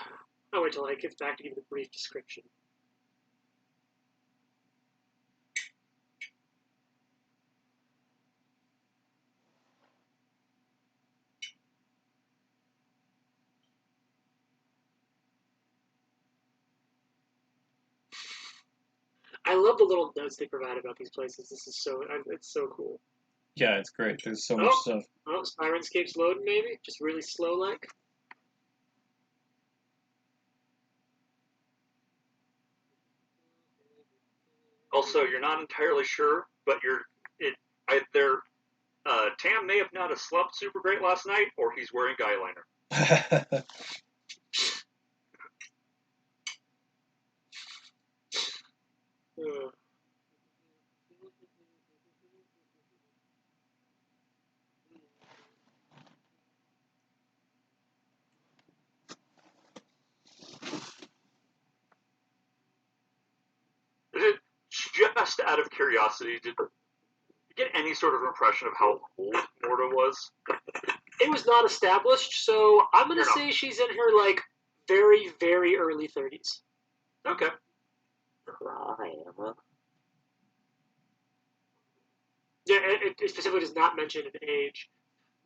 I'll wait till I get back to give you the brief description. I love the little notes they provide about these places. It's so cool. Yeah, it's great. There's so much Oh. stuff. Oh, Sirenscape's loading maybe? Just really slow like? Also, you're not entirely sure, but Tam may have not have slept super great last night, or he's wearing eyeliner. Uh. Just out of curiosity, did you get any sort of impression of how old Morta was? It was not established, so I'm gonna Fair enough. say she's in her like very, very early 30s. Okay. Crime. Yeah, it specifically does not mention an age.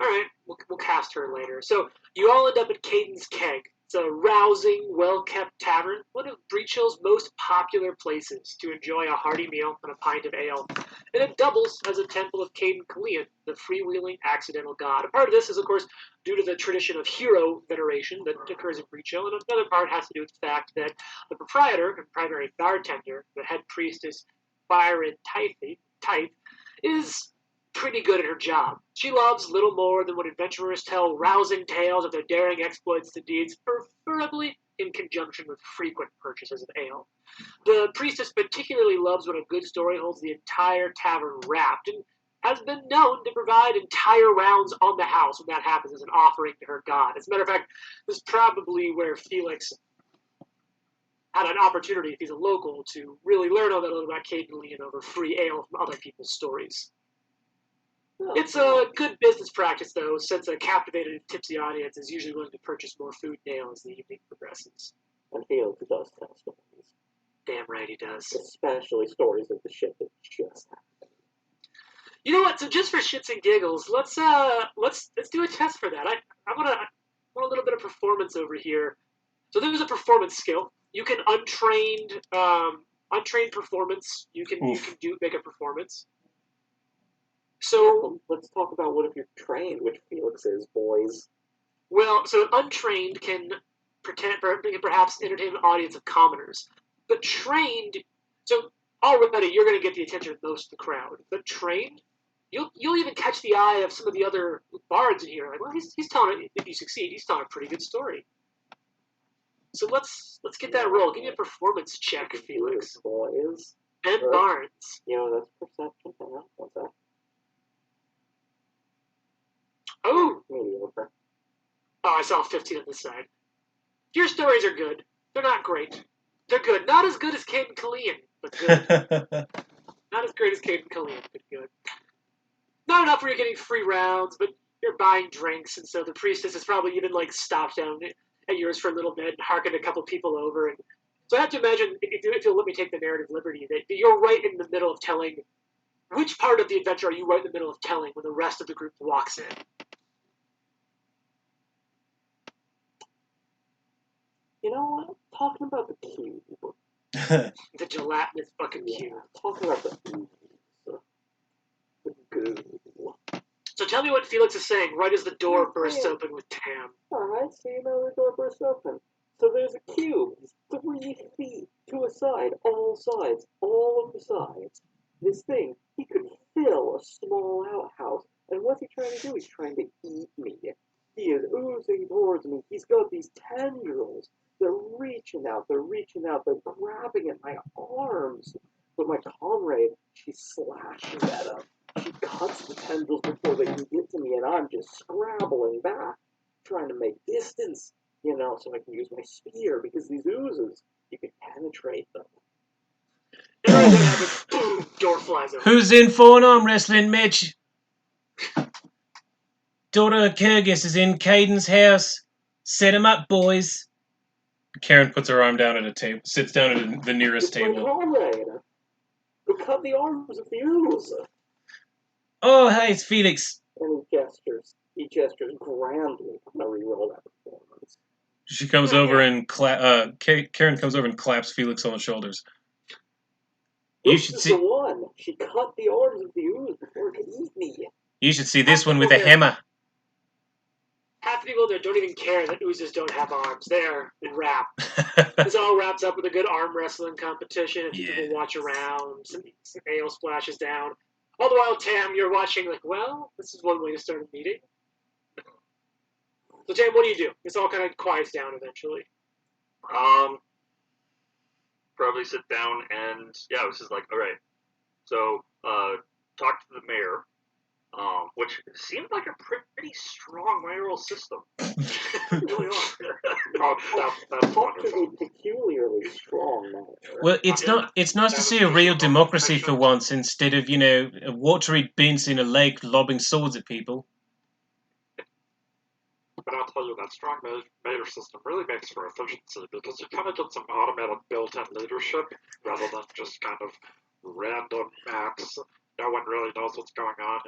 All right, we'll cast her later. So you all end up at Caden's Keg. It's a rousing, well-kept tavern, one of Breach Hill's most popular places to enjoy a hearty meal and a pint of ale. And it doubles as a temple of Caden Kalian, the freewheeling accidental god. A part of this is, of course, due to the tradition of hero veneration that occurs in Breach Hill, and another part has to do with the fact that the proprietor and primary bartender, the head priestess Byron Tythe, is pretty good at her job. She loves little more than when adventurers tell rousing tales of their daring exploits and deeds, preferably in conjunction with frequent purchases of ale. The priestess particularly loves when a good story holds the entire tavern wrapped, and has been known to provide entire rounds on the house when that happens as an offering to her god. As a matter of fact, this is probably where Felix had an opportunity, if he's a local, to really learn a little about Caden Leon over free ale from other people's stories. It's a good business practice, though, since a captivated and tipsy audience is usually willing to purchase more food and ale as the evening progresses. And Felix does tell stories. Damn right he does. Especially stories of the shit that just happened. You know what? So just for shits and giggles, let's do a test for that. I want a little bit of performance over here. So there's a performance skill. You can untrained performance. You can make a performance. So let's talk about what if you're trained, which Felix is, boys. Well, so untrained can perhaps entertain an audience of commoners, but trained, so already you're going to get the attention of most of the crowd. But trained, you'll even catch the eye of some of the other bards in here. Like, well, he's telling, if you succeed, he's telling a pretty good story. So let's get that roll. Give me a performance check, Felix. Boys. And Barnes. That's perception. What's that? Oh! Mediocre. Oh, I saw 15 on this side. Your stories are good. They're not great. They're good. Not as good as Caden Kalian, but good. Not as great as Caden Kalian, but good. Not enough where you're getting free rounds, but you're buying drinks, and so the priestess has probably even stopped down at yours for a little bit and harkened a couple people over. And so I have to imagine, if you'll let me take the narrative liberty, that you're right in the middle of telling. Which part of the adventure are you right in the middle of telling when the rest of the group walks in? You know what? Talking about the cube. The gelatinous fucking cube. Talking about the goo. So tell me what Felix is saying right as the door bursts open with Tam. Alright, so the door bursts open. So there's a cube, 3 feet to a side, all of the sides. This thing, he could fill a small outhouse. And what's he trying to do? He's trying to eat me. He is oozing towards me. He's got these tendrils. They're reaching out, they're grabbing at my arms. But my comrade, she slashes at him. She cuts the tendrils before they can get to me, and I'm just scrabbling back, trying to make distance, so I can use my spear, because these oozes, you can penetrate them. And boom, door flies open. Who's in for an arm wrestling, Mitch? Daughter of Kyrgyz is in Caden's house. Set him up, boys. Karen puts her arm down at a table, sits down at the nearest table. My comrade, who cut the arms of the ooze. Oh, hey, it's Felix. And he gestures grandly. I'm gonna re-roll that performance. She comes over and Karen comes over and claps Felix on the shoulders. You should see. The one. She cut the arms of the ooze before it could eat me. You should see this one with a hammer. Half the people there don't even care that oozes don't have arms. They're wrapped. This all wraps up with a good arm wrestling competition. And people watch around. Some ale splashes down. All the while, Tam, you're watching well, this is one way to start a meeting. So, Tam, what do? This all kind of quiets down eventually. Probably sit down and, I was just like, all right. So, talk to the mayor. Which seemed like a pretty strong mayoral system. Really that's wonderful. Peculiarly strong mayor. Well, it's nice to see a real democracy for once, instead of watery bins in a lake lobbing swords at people. But I'll tell you, that strong mayor system really makes for efficiency, because you kind of get some automated built-in leadership rather than just kind of random acts. No one really knows what's going on.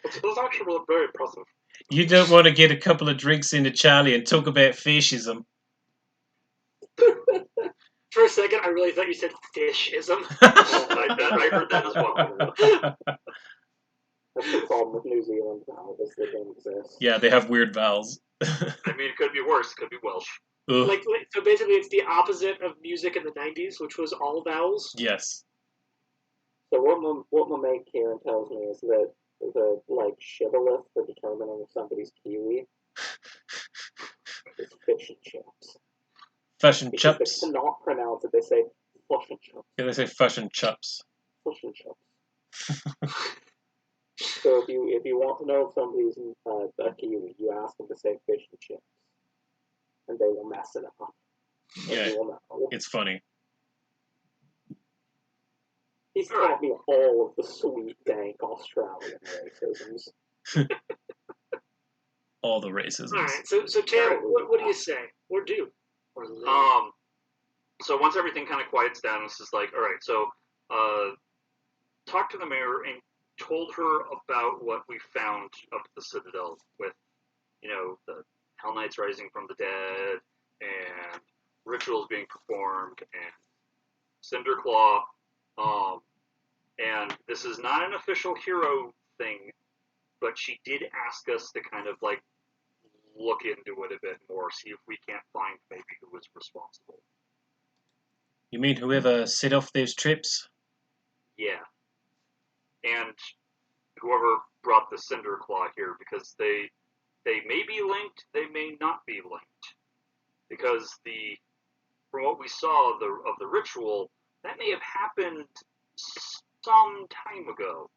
It's actually very impressive. You don't want to get a couple of drinks into Charlie and talk about fascism. For a second, I really thought you said fishism. I heard that as well. That's the problem with New Zealand now, is they don't exist. Yeah, they have weird vowels. I mean, it could be worse. It could be Welsh. Ugh. So basically, it's the opposite of music in the '90s, which was all vowels. Yes. So what my mate Kieran tells me is that the shibboleth for determining if somebody's Kiwi is fish and chips. Fish and Because chips. they cannot pronounce it, they say fish and chips. Yeah, they say fish and chips. Fish and chips. So if you want to know if somebody's a Kiwi, you ask them to say fish and chips, and they will mess it up. Yeah, You will know. it's funny. He's taught me all of the sweet, dank Australian racisms. All the racisms. All right. So Taylor, what do you say? Or do? Or live? So once everything kind of quiets down, it's just like, all right, so talk to the mayor and told her about what we found up at the Citadel with, the Hell Knights rising from the dead and rituals being performed and Cinderclaw. And this is not an official hero thing, but she did ask us to kind of look into it a bit more, see if we can't find maybe who was responsible. You mean whoever set off those trips? Yeah. And whoever brought the Cinderclaw here, because they may be linked, they may not be linked. Because from what we saw of the ritual, that may have happened some time ago.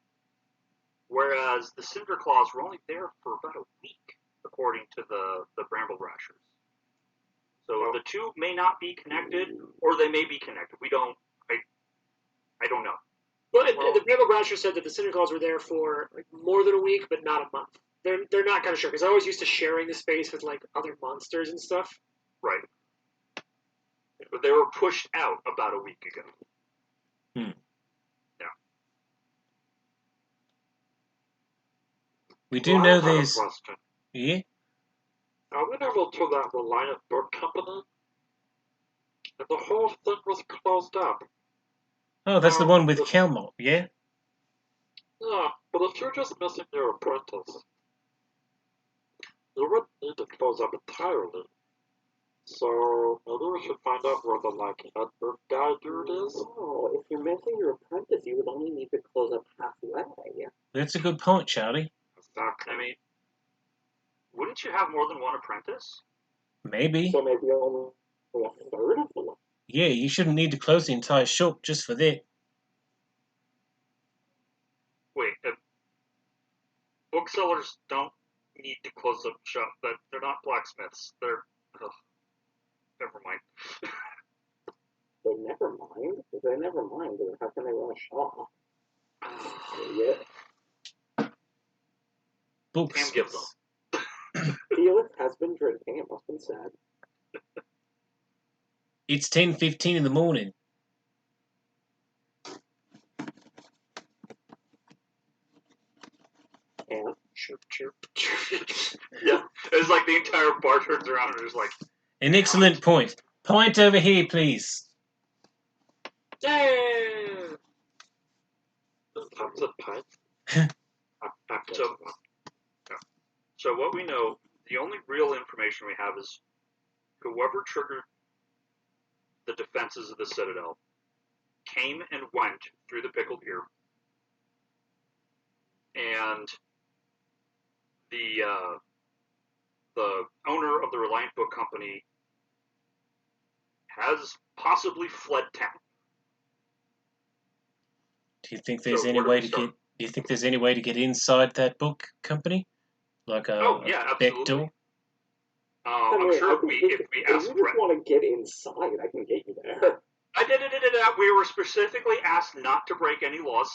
Whereas the Cinderclaws were only there for about a week, according to the Bramble Rashers. So the two may not be connected, or they may be connected. I don't know. Well, the Bramble Brasher said that the Cinderclaws were there for more than a week, but not a month. They're not kind of sure, because I always used to sharing the space with other monsters and stuff. Right. But they were pushed out about a week ago. Yeah. We do know there's... Question. Yeah? I went over to that Reliant Book Company, and the whole thing was closed up. Oh, that's the one with Kelmont, yeah? Yeah, but if you're just missing your apprentice, you wouldn't need to close up entirely. So maybe we should find out where the head book guy dude is. Oh, if you're missing your apprentice, you would only need to close up halfway. That's a good point, Charlie. Exactly. I mean, wouldn't you have more than one apprentice? Maybe. So maybe only a third of them. Yeah, you shouldn't need to close the entire shop just for that. Wait, booksellers don't need to close up shop, but they're not blacksmiths. They're... never mind. They never mind. If they never mind, then how can they run a shop? Yeah. Books. Cam gives up. Felix has been drinking, it must be said. It's 10:15 in the morning. And Chirp, chirp, chirp. Yeah, it's like the entire bar turns around and is like... An excellent point. Point over here, please. Damn! Tons of pints. So what we know, the only real information we have is whoever triggered the defenses of the Citadel came and went through the Pickled Ear, and the owner of the Reliant Book Company has possibly fled town. Do you think there's So any where do way we to start? get? Do you think there's any way to get inside that book company, like a back absolutely. door? I'm sure if we ask if you just want to get inside, I can get you there. We were specifically asked not to break any laws.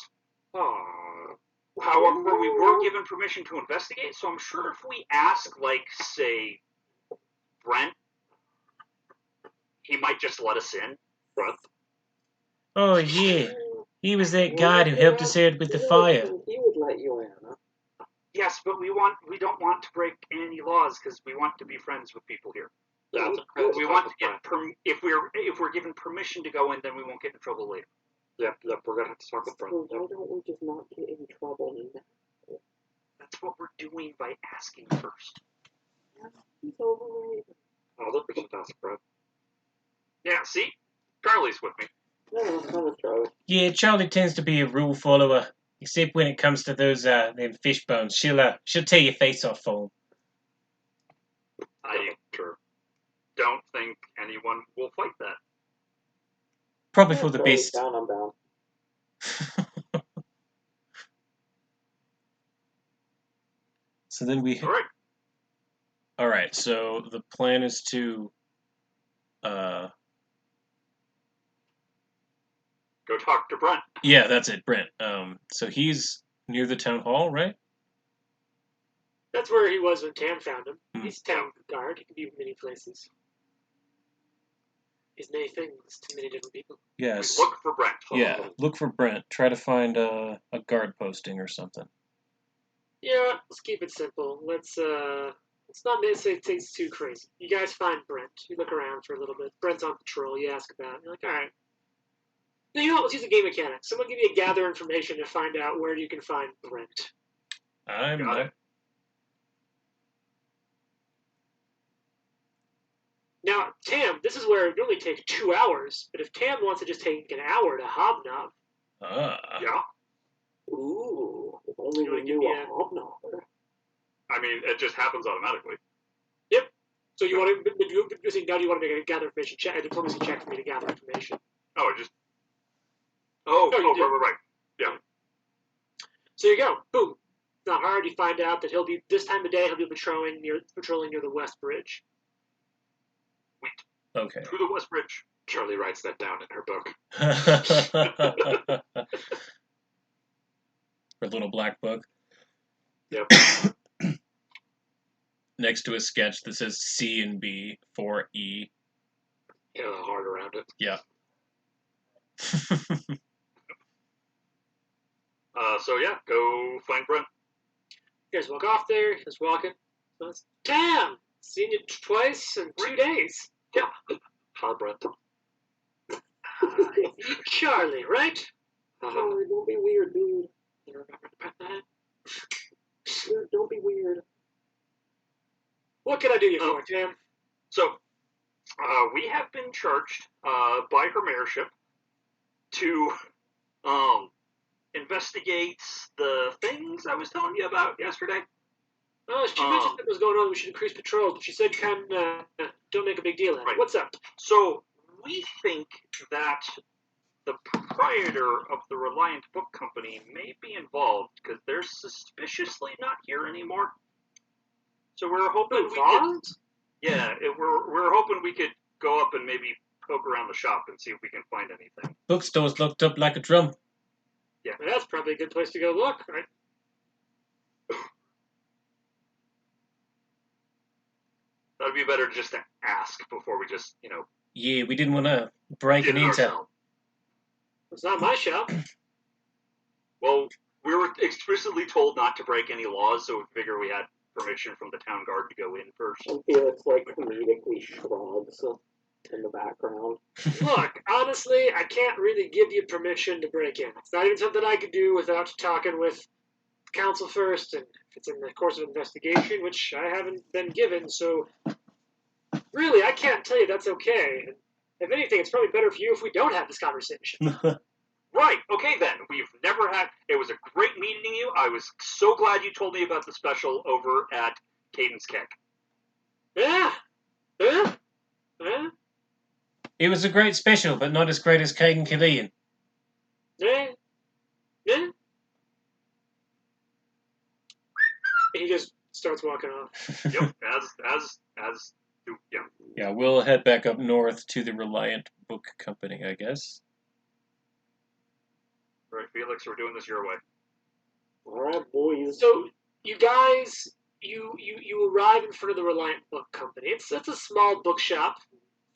However, we were given permission to investigate, so I'm sure if we ask, say, Brent, he might just let us in. Brent? Oh yeah, he was that guy who helped us out with the fire. He would let you in. Yes, but we don't want to break any laws because we want to be friends with people here. Yeah, it's incredible. We want to get if we're given permission to go in, then we won't get in trouble later. Yep, we're gonna have to talk with Brent. So why don't we just not get in trouble now? That's what we're doing by asking first. He's overrated. I think we should ask Brent. Yeah, see, Carly's with me. No, not a Charlie. Yeah, Charlie tends to be a rule follower, except when it comes to those them fish bones. She'll tear your face off for 'em. I don't think anyone will fight that. Probably for the Charlie's best. down, I'm down. So then we. All right. All right. So the plan is to. Go talk to Brent. Yeah, that's it, Brent. So he's near the town hall, right? That's where he was when Tam found him. Hmm. He's town guard. He can be many places. He's many things to many different people. Yes. Look for Brent. Yeah. Look for Brent. Try to find a guard posting or something. Yeah, let's keep it simple. Let's not necessarily things too crazy. You guys find Brent. You look around for a little bit. Brent's on patrol. You ask about him. You're like, all right. No, you know what? Let's use a game mechanic. Someone give me a gather information to find out where you can find Brent. I'm Got not. it. Now, Tam, this is where it only takes 2 hours, but if Tam wants to just take an hour to hobnob, Yeah. Ooh, if only You we wanna give knew me a a- hobnobber. I mean, it just happens automatically. so you want to, now do you want to make a gather information check, a diplomacy check for me to gather information? Oh, it just. Oh, No, you did. right. So you go, boom. It's not hard. You find out that he'll be this time of day. He'll be patrolling near the West Bridge. Okay. To the West Bridge. Charlie writes that down in her book. Her little black book. Yep. Next to a sketch that says C and B for E. Yeah, the heart around it. Yeah. So yeah, go find Brent. You guys walk off there. He's walking. Tam, seen you twice in 2 days. Yeah. Hi, Brent. Charlie, right? Charlie, don't be weird, dude. You remember that? Dude, don't be weird. What can I do you for, Tam? So, we have been charged by her mayorship to investigate the things I was telling you about yesterday. Oh, she mentioned what was going on. We should increase patrols, but she said, don't make a big deal out of it. Right. What's up? So, we think that the proprietor of the Reliant Book Company may be involved because they're suspiciously not here anymore. So we're hoping we could, Involved? we're hoping we could go up and maybe poke around the shop and see if we can find anything. Bookstore's locked up like a drum. Well, that's probably a good place to go look, right? That'd be better just to ask before we just, Yeah, we didn't want to break did and it enter. ourselves. It's not my shop. Well, we were explicitly told not to break any laws, so we figure we had permission from the town guard to go in first. And Felix, like, comedically shrugs in the background. Look, honestly, I can't really give you permission to break in. It's not even something I could do without talking with council first, and if it's in the course of investigation, which I haven't been given, so really, I can't tell you that's okay. And if anything, it's probably better for you if we don't have this conversation. Right, okay then. We've never had... It was a great meeting you. I was so glad you told me about the special over at Cadence Kick. Yeah? Yeah? Yeah? It was a great special, but not as great as Caden Killian. Yeah? Yeah? And he just starts walking off. Yep, yeah. Yeah, we'll head back up north to the Reliant Book Company, I guess. Right, Felix, we're doing this your way. Alright, boys. So you guys, you arrive in front of the Reliant Book Company. It's a small bookshop.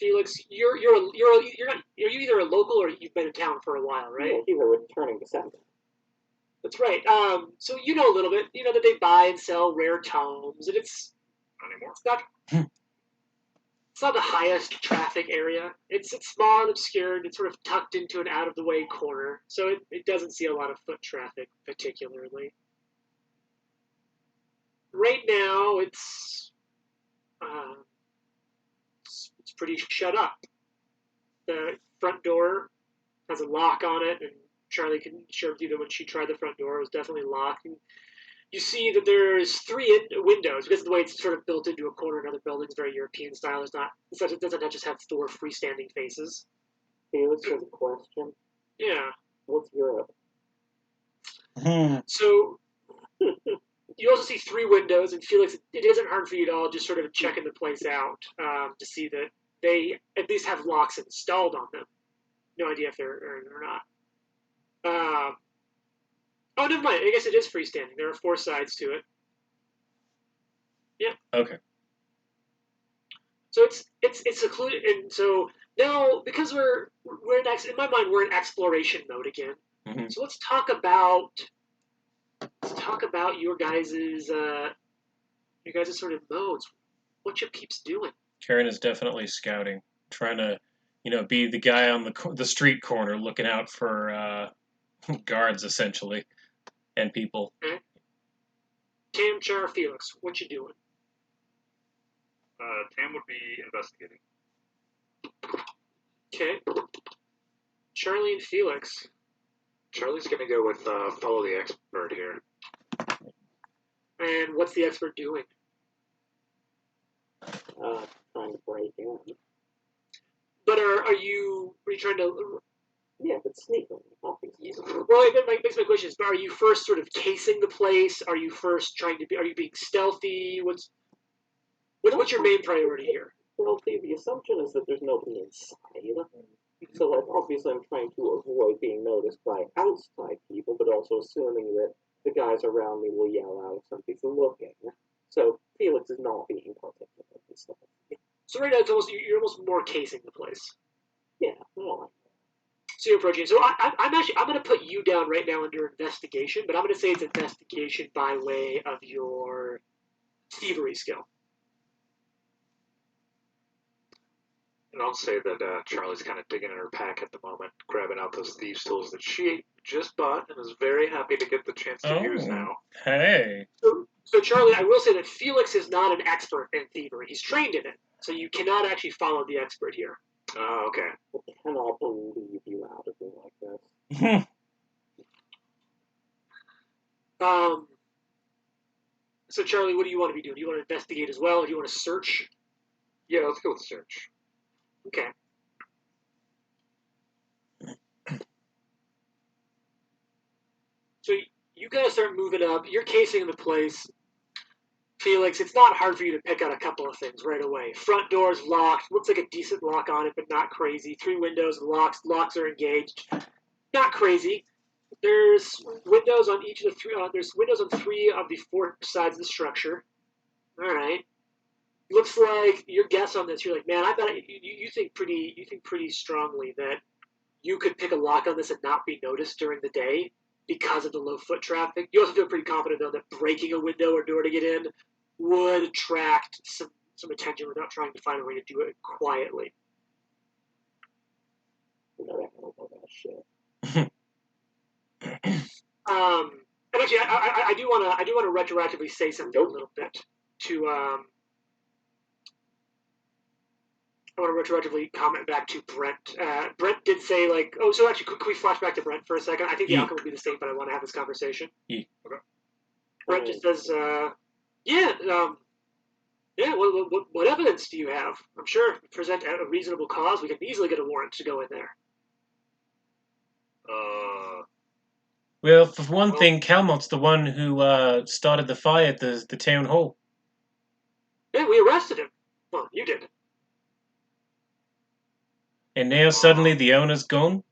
Felix, you're either a local or you've been in town for a while, right? Yeah, he's a returning descendant. That's right. So you know a little bit. You know that they buy and sell rare tomes, and it's Anymore. it's not the highest traffic area. It's small and obscure, and it's sort of tucked into an out of the way corner, so it doesn't see a lot of foot traffic particularly. Right now, uh, it's pretty shut up. The front door has a lock on it, and Charlie can share with you that when she tried the front door, it was definitely locked. And you see that there's three windows because of the way it's sort of built into a corner in other buildings, very European style. It doesn't just have four freestanding faces. Felix has a question. Yeah. What's Europe? So you also see three windows, and Felix, it isn't hard for you at all just sort of checking the place out to see that they at least have locks installed on them. No idea if they're or not. Oh, never mind. I guess it is freestanding. There are four sides to it. Yeah. Okay. So it's secluded, and so now because we're in my mind we're in exploration mode again. Mhm. So let's talk about your guys's sort of modes. What your peeps doing? Karen is definitely scouting, trying to, be the guy on the street corner looking out for guards essentially and people. Okay. Tam, Char, Felix, what you doing? Tam would be investigating. Okay. Charlie and Felix. Charlie's gonna go with follow the expert here. And what's the expert doing? Trying to break in. But are you trying to? Yeah, but sneakily, obviously. Well, it makes my question is: are you first sort of casing the place? Are you first trying to be? Are you being stealthy? What's your main priority here? Well, the assumption is that there's nobody inside. So, like, obviously I'm trying to avoid being noticed by outside people, but also assuming that the guys around me will yell out if somebody's looking. So, Felix is not being particularly stealthy. So right now you're almost more casing the place. Yeah, more like So you're approaching. So I'm going to put you down right now under investigation, but I'm going to say it's investigation by way of your thievery skill. And I'll say that Charlie's kind of digging in her pack at the moment, grabbing out those thieves' tools that she just bought and is very happy to get the chance to use now. Hey. So Charlie, I will say that Felix is not an expert in thievery. He's trained in it, so you cannot actually follow the expert here. Oh, okay. I cannot believe you out of me like this. So Charlie, what do you want to be doing? Do you want to investigate as well, or do you want to search? Yeah, let's go with search. Okay. So you gotta start moving up. You're casing the place. Felix, it's not hard for you to pick out a couple of things right away. Front door's locked. Looks like a decent lock on it, but not crazy. Three windows, locks are engaged. Not crazy. There's windows on each of the three. There's windows on three of the four sides of the structure. All right. Looks like your guess on this. You're like, man, I bet you think pretty strongly that you could pick a lock on this and not be noticed during the day because of the low foot traffic. You also feel pretty confident though that breaking a window or door to get in would attract some attention without trying to find a way to do it quietly. No, I don't know that shit. And actually, I do want to retroactively say something a little bit to I want to retroactively comment back to Brent. Brent did say, like, oh, so actually, can we flash back to Brent for a second? I think the outcome would be the same, but I want to have this conversation. Yeah. Okay. Brent just says, what evidence do you have? I'm sure if you present a reasonable cause, we can easily get a warrant to go in there. Well, for one thing, Calmot's the one who started the fire at the town hall. Yeah, we arrested him. Well, you did. And now suddenly the owner's gone?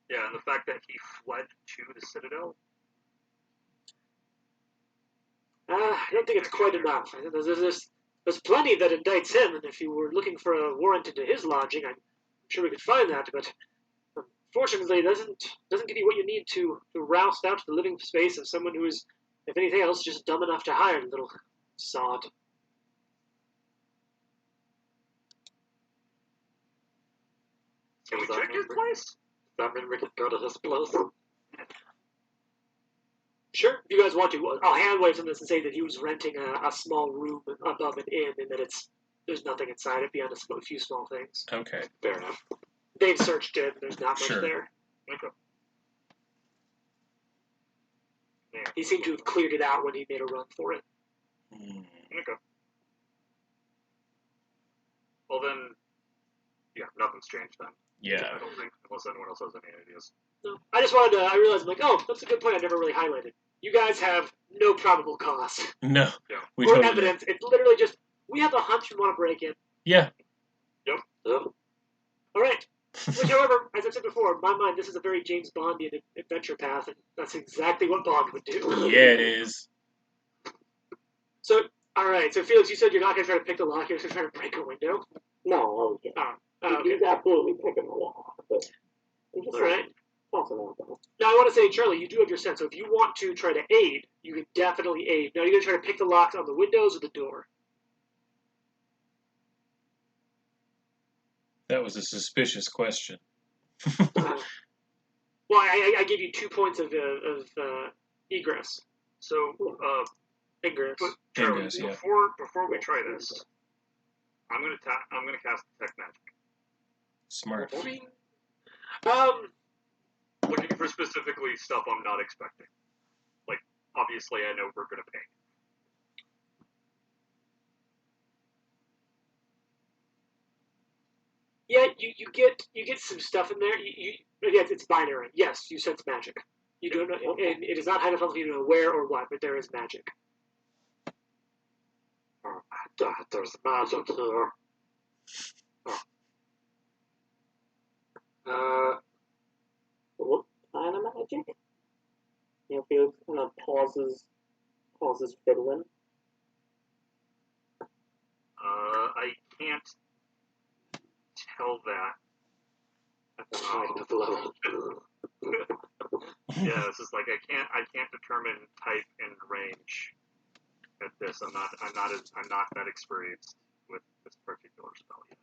Yeah, and the fact that he fled to the Citadel. I don't think it's quite enough. I think there's plenty that indicts him, and if you were looking for a warrant into his lodging, I'm sure we could find that, but Fortunately, it doesn't give you what you need to roust out to the living space of someone who is, if anything else, just dumb enough to hire a little sod. Can we Does that check his mean- place? Does that mean we can go to his place? Sure, if you guys want to. I'll hand wave on this and say that he was renting a small room above an inn, and that there's nothing inside it beyond a few small things. Okay. Fair enough. They've searched it, and there's not much Sure. there. Okay. Yeah. He seemed to have cleared it out when he made a run for it. Hmm. Okay. Well then, yeah, nothing's changed then. Yeah. I don't think, unless anyone else has any ideas. No, I just wanted to. I realized, I'm like, oh, that's a good point. I never really highlighted. You guys have no probable cause No. Yeah. We or totally do. evidence. It's literally just we have a hunch we want to break in. Yeah. Yep. All right. Which, however, as I've said before, in my mind, this is a very James Bondian adventure path, and that's exactly what Bond would do. Yeah, it is. So, all right. So, Felix, you said you're not going to try to pick the lock. You're going to try to break a window. No, okay. Okay. He's absolutely picking the lock, but I'm just All right. tossing out there. Now, I want to say, Charlie, you do have your sense. So, if you want to try to aid, you can definitely aid. Now, are you going to try to pick the locks on the windows or the door? That was a suspicious question. Well, I give you 2 points of egress. So, Ingress. but Charlie, Ingress, yeah. before we try this, I'm gonna cast detect magic, Smart. looking for specifically stuff I'm not expecting. Like, obviously, I know we're gonna pay. Yeah, you get some stuff in there. Yeah, it's binary. Yes, you sense magic. You don't know, and it is not high enough level for you to know where or what, but there is magic. There's magic here. What kind of magic? You know, Felix kind of pauses fiddling. I can't tell that at the Kind moment. of level. Yeah, it's just like I can't determine type and range at this. I'm not that experienced with this particular spell yet.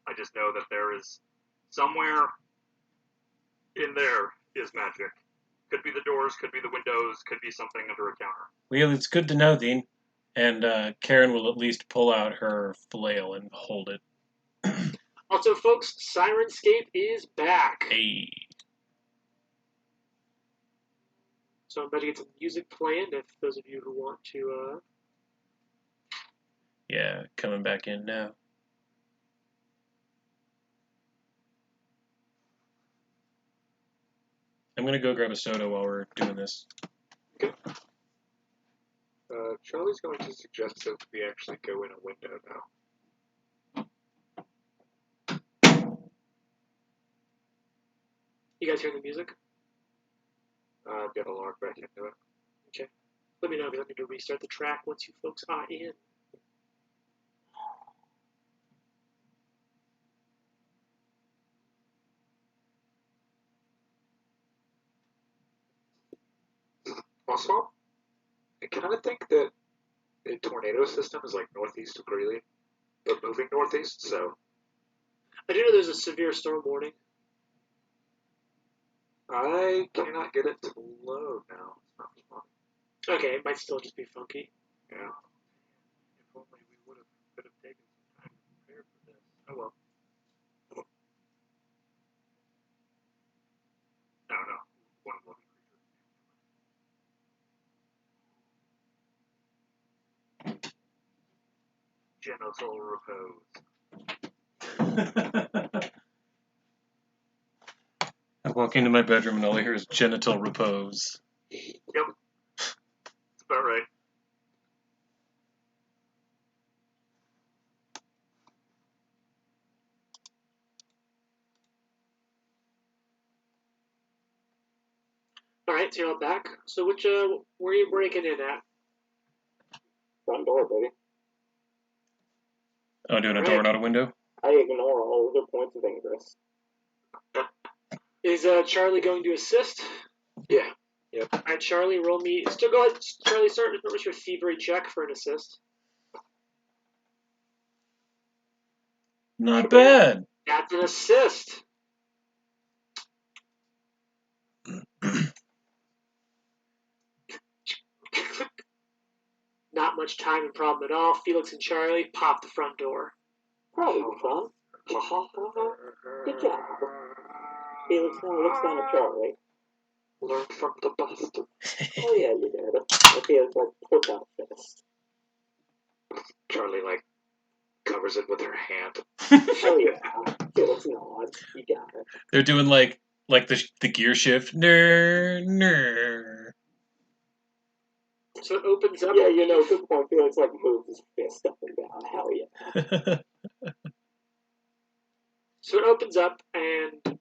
I just know that there is somewhere in there is magic. Could be the doors, could be the windows, could be something under a counter. Well, it's good to know, then. And Karen will at least pull out her flail and hold it. Also, folks, Sirenscape is back. Hey. So I'm about to get some music playing. If those of you who want to, Yeah, coming back in now. I'm gonna go grab a soda while we're doing this. Charlie's going to suggest that we actually go in a window now. you guys hear the music? Get a log back into it. Let me know if you need to restart the track once you folks are in. Also, I kind of think that the tornado system is like northeast of Greeley, but moving northeast, so I do know there's a severe storm warning. I cannot get it to load now. It's not responding. Okay, it might still just be funky. Yeah. If only we could have taken some time to prepare for this. Oh well. No. One living creature. Genital repose. I walk into my bedroom and all I hear is genital repose. Yep. That's about right. All right, so you're all back. So where are you breaking in at? Front door, baby. Oh, doing a Right. door, not a window? I ignore all other points of ingress. Is Charlie going to assist? Yeah. All right, Charlie, roll me. Still go ahead, Charlie. Start with your thievery check for an assist. Not bad. That's an assist. Not much time and problem at all. Felix and Charlie pop the front door. Probably be fun. Ha ha ha ha. Good job. Felix now looks down at Charlie. Learn from the best. Oh yeah, you did. And Felix like puts out a fist. Charlie like covers it with her hand. Oh yeah. Felix nods. You got it. They're doing like the gear shift. Ner. So it opens up. Yeah, you know, good point. Felix like moves his fist up and down. Hell yeah. So it opens up, and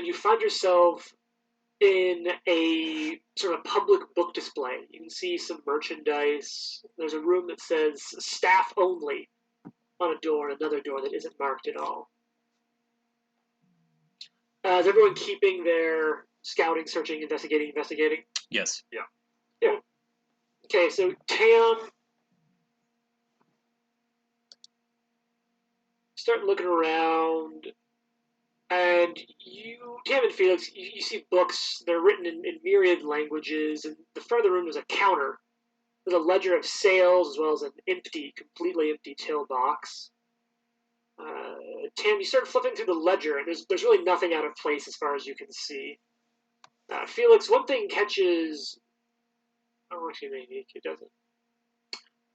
you find yourself in a sort of public book display. You can see some merchandise. There's a room that says staff only on a door, and another door that isn't marked at all. Is everyone keeping their scouting, searching, investigating? Yes. Okay, so Tam, start looking around, and Tam and Felix, you see books. They're written in myriad languages, and the front of the room there's a counter with a ledger of sales as well as an completely empty till box. Tam, you start flipping through the ledger, and there's really nothing out of place as far as you can see. Felix, one thing catches. Oh, actually, maybe it doesn't.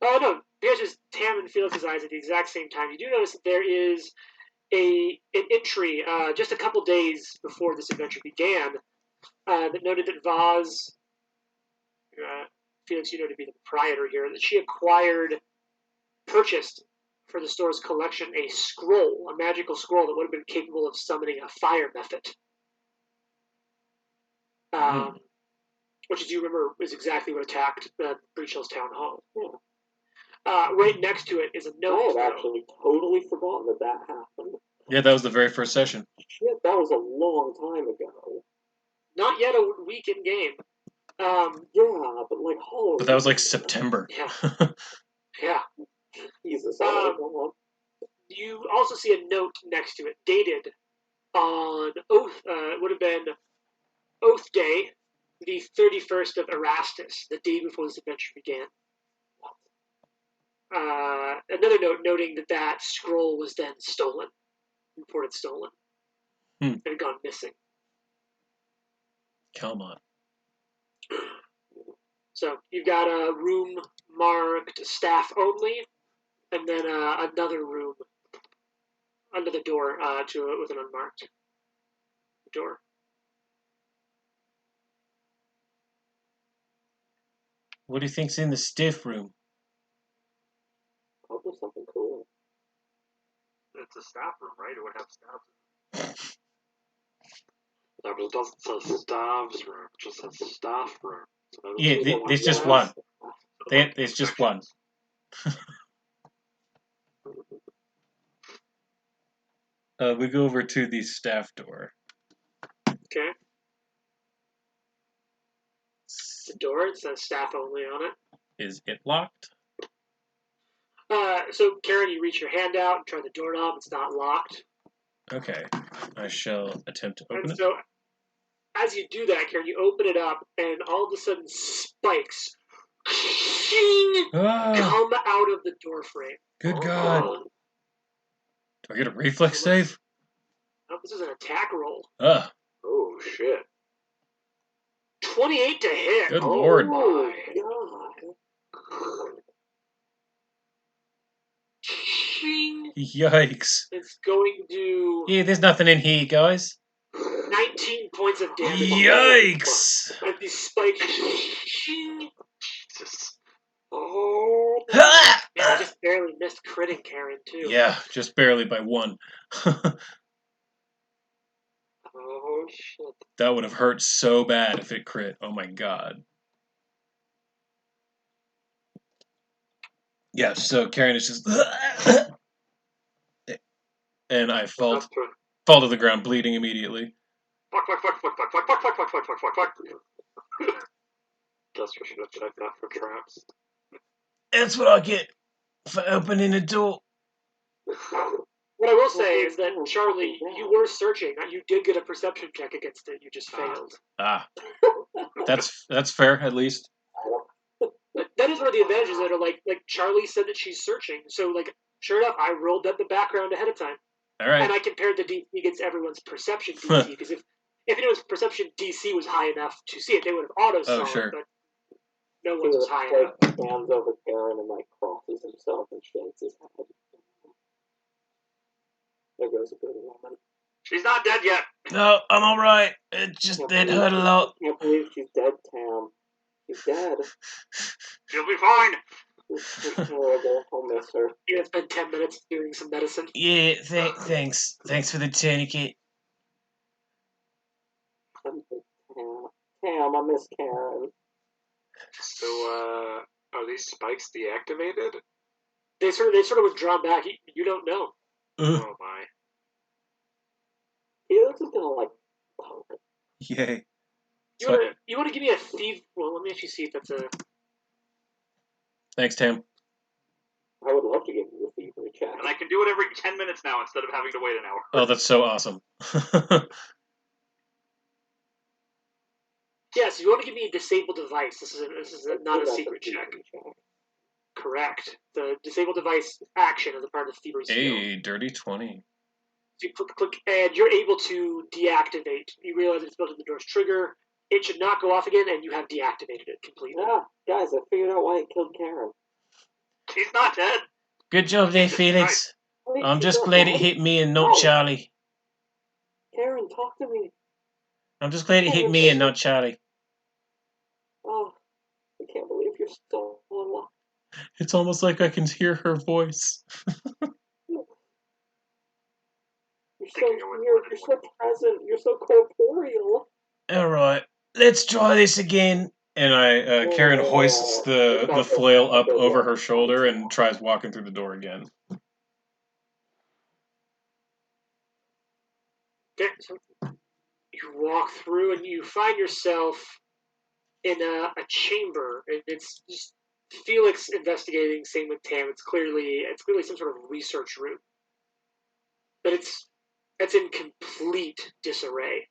Oh no, it catches Tam and Felix's eyes at the exact same time. You do notice that there is an entry just a couple days before this adventure began that noted that Vaz, Felix, you know to be the proprietor here, that she purchased for the store's collection a scroll, a magical scroll that would have been capable of summoning a fire method. Which, as you remember, is exactly what attacked the Breach Hills Town Hall. Yeah. Right next to it is a note. I had actually totally forgotten that happened. Yeah, that was the very first session. Shit, that was a long time ago. Not yet a week in game. Yeah, but like Halloween. But that was like September. Yeah. Yeah. Jesus. You also see a note next to it, dated on Oath. Would have been Oath Day, the 31st of Erastus, the day before this adventure began. Another note noting that scroll was then stolen, reported stolen, and had gone missing. Come on. So you've got a room marked staff only, and then another room, another door with an unmarked door. What do you think's in the stiff room? Probably something cool. It's a staff room, right? It would have staff. No, but it doesn't say staff's room. It just says staff room. So Yeah, there's just one. There's just one. We go over to the staff door. Okay. The door, it says staff only on it. Is it locked? So, Karen, you reach your hand out and try the doorknob. It's not locked. Okay. I shall attempt to open And it. so, as you do that, Karen, you open it up, and all of a sudden, spikes come out of the door frame. Good God. Do I get a reflex save? Oh, this is an attack roll. Oh, shit. 28 to hit. Good Lord. Oh, God. Yikes. It's going to do Yeah, there's nothing in here, guys. 19 points of damage. Yikes. As these spikes. Jesus. Oh. Yeah, I just barely missed critting Karen, too. Yeah, just barely by one. Oh, shit. That would have hurt so bad if it crit. Oh my God. Yeah, so Karen is just, and I fall Enough to to the ground, bleeding immediately. fuck. Guess we should have checked that for traps. That's what I get for opening the door. What I will say is that, Charlie, you were searching. You did get a perception check against it. You just failed. That's fair, at least. That is one of the advantages that are like Charlie said that she's searching. So, like, sure enough, I rolled up the background ahead of time. All right. And I compared the DC against everyone's perception DC, because if anyone's perception DC was high enough to see it, they would have auto-saw sure. it, but no one's was high enough. Hands over Karen and, like, crosses himself and shakes his head. There goes a good woman. She's not dead yet. No, I'm alright. It hurt a lot. I can't believe she's dead, Tam. She's dead. She'll be fine. It's horrible. I'll miss her. You have spent 10 minutes doing some medicine. Yeah, thanks. Thanks for the tourniquet. Tam, I miss Karen. So, are these spikes deactivated? They sort of withdrawn back. You don't know. Oh my. Felix is gonna, like, poke. Yay. You want to give me a thief? Well, let me actually see if that's a. Thanks, Tam. I would love to give you a thievery check. And I can do it every 10 minutes now instead of having to wait an hour. Oh, that's so awesome. Yes, you want to give me a disabled device. This is not a secret check. Correct. The disabled device action is a part of the thievery skill. Hey, dirty 20. So you click, and you're able to deactivate. You realize it's built in the door's trigger. It should not go off again, and you have deactivated it completely. Ah, guys, I figured out why it killed Karen. She's not dead. Good job there, Felix. I'm just glad it hit me and not Charlie. Karen, talk to me. I'm just glad it hit me and not Charlie. Oh, I can't believe you're still alive. It's almost like I can hear her voice. You're so here, you're so present, you're so corporeal. Alright, let's try this again. And Karen hoists the flail up over her shoulder and tries walking through the door again. Okay, so you walk through and you find yourself in a chamber, and it's just Felix investigating. Same with Tam. It's clearly some sort of research room, but it's in complete disarray.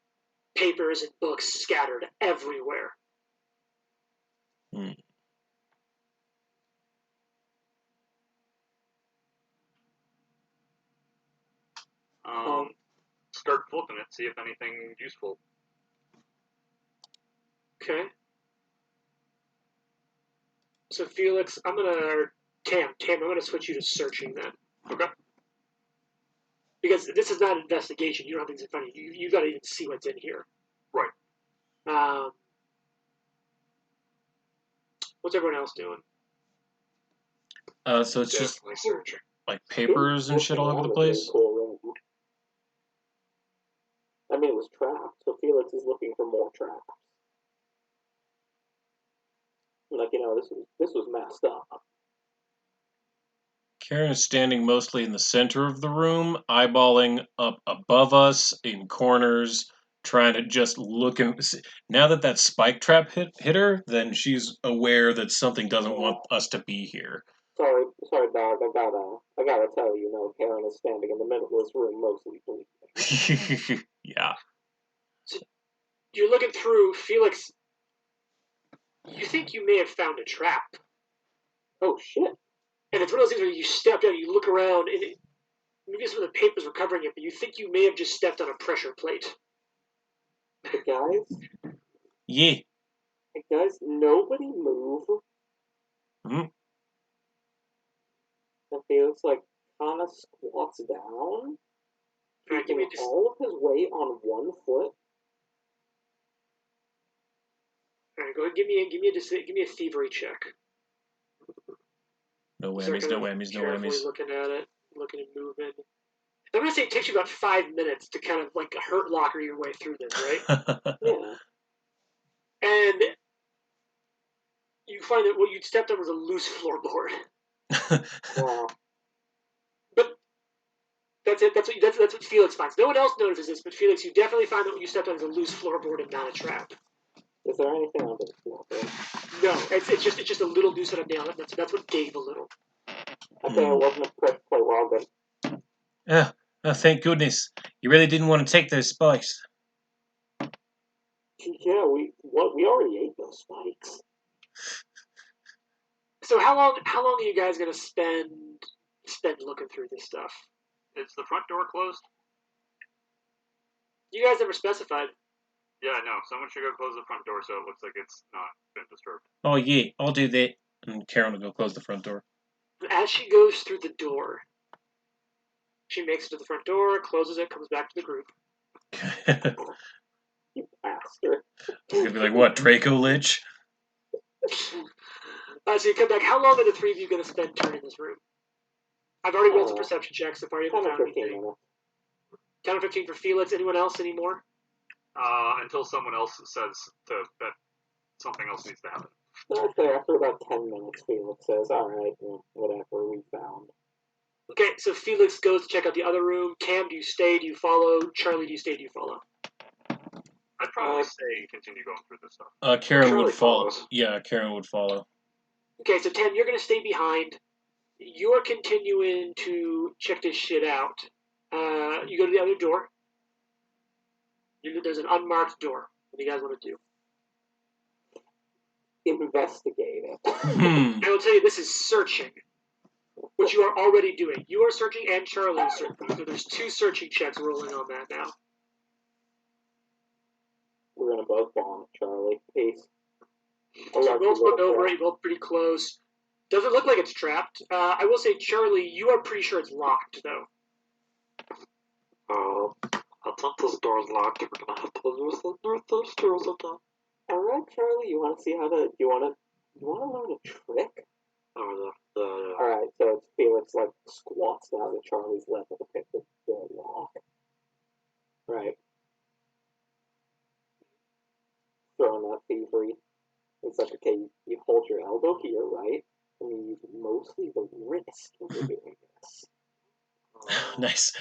Papers and books scattered everywhere. Start flipping it, see if anything useful. Okay. So Felix, Tam, I'm gonna switch you to searching then. Okay. Because this is not an investigation. You don't have things in front of you. You got to even see what's in here. Right. What's everyone else doing? So it's just Definitely searching. like papers and shit all over the place. I mean, it was trapped, so Felix is looking for more traps. Like, this was messed up. Karen is standing mostly in the center of the room, eyeballing up above us in corners, trying to just look and now that spike trap hit her, then she's aware that something doesn't want us to be here. Sorry, dog. I gotta tell you, Karen is standing in the middle of this room, mostly bleeding. Yeah. So you're looking through, Felix. You think you may have found a trap. Oh shit! And it's one of those things where you step down, you look around, and maybe some of the papers were covering it, but you think you may have just stepped on a pressure plate. Hey guys. Yeah. Hey guys, nobody move. And Felix kind of squats down, Right, keeping all of his weight on one foot. All right, go ahead. Give me a thievery check. No whammies, no whammies, no whammies. Looking at it, looking at moving. I'm gonna say it takes you about 5 minutes to kind of hurt locker your way through this, right? Yeah. And you find that what you'd stepped on was a loose floorboard. Wow. But that's it. That's what Felix finds. No one else notices this, but Felix, you definitely find that what you stepped on is a loose floorboard and not a trap. Is there anything under the floor? No, it's just a little loose on a nail. That's what gave a little. Okay, it wasn't quite well, but Oh, thank goodness. You really didn't want to take those spikes. yeah, we already ate those spikes. So how long are you guys gonna spend looking through this stuff? Is the front door closed? You guys never specified. Yeah, no. Someone should go close the front door so it looks like it's not been disturbed. Oh, yeah, I'll do that. And Karen will go close the front door. As she goes through the door, she makes it to the front door, closes it, comes back to the group. You bastard. It's gonna be like, what, Draco Lich? So you come back. How long are the three of you going to spend turning this room? I've already rolled some perception checks so far. You haven't 10 or found 15 anything. minutes. 10 or 15 for Felix. Anyone else anymore? Until someone else says that something else needs to happen. I'd say after about 10 minutes, Felix says, alright, whatever, we found. Okay, so Felix goes to check out the other room. Cam, do you stay? Do you follow? Charlie, do you stay? Do you follow? I'd probably stay and continue going through this stuff. Karen Charlie would follow. follows. Yeah, Karen would follow. Okay, so Tam, you're going to stay behind. You're continuing to check this shit out. You go to the other door. There's an unmarked door. What do you guys want to do? Investigate it. I will tell you, this is searching, which you are already doing. You are searching and Charlie is searching. So there's 2 searching checks rolling on that now. We're gonna both bomb Charlie. Peace. So you both look over it. You're both pretty close. Doesn't look like it's trapped. I will say, Charlie, you are pretty sure it's locked, though. I think this door's locked. We're gonna have to use the north doors again. Alright, Charlie, you wanna see how to, you wanna learn a trick? Alright, so it's Felix, like, squats down to Charlie's left to pick the door lock. Right. Throwing that thievery. It's like, okay, you hold your elbow here, right? And you use mostly the wrist when you're doing this. Nice.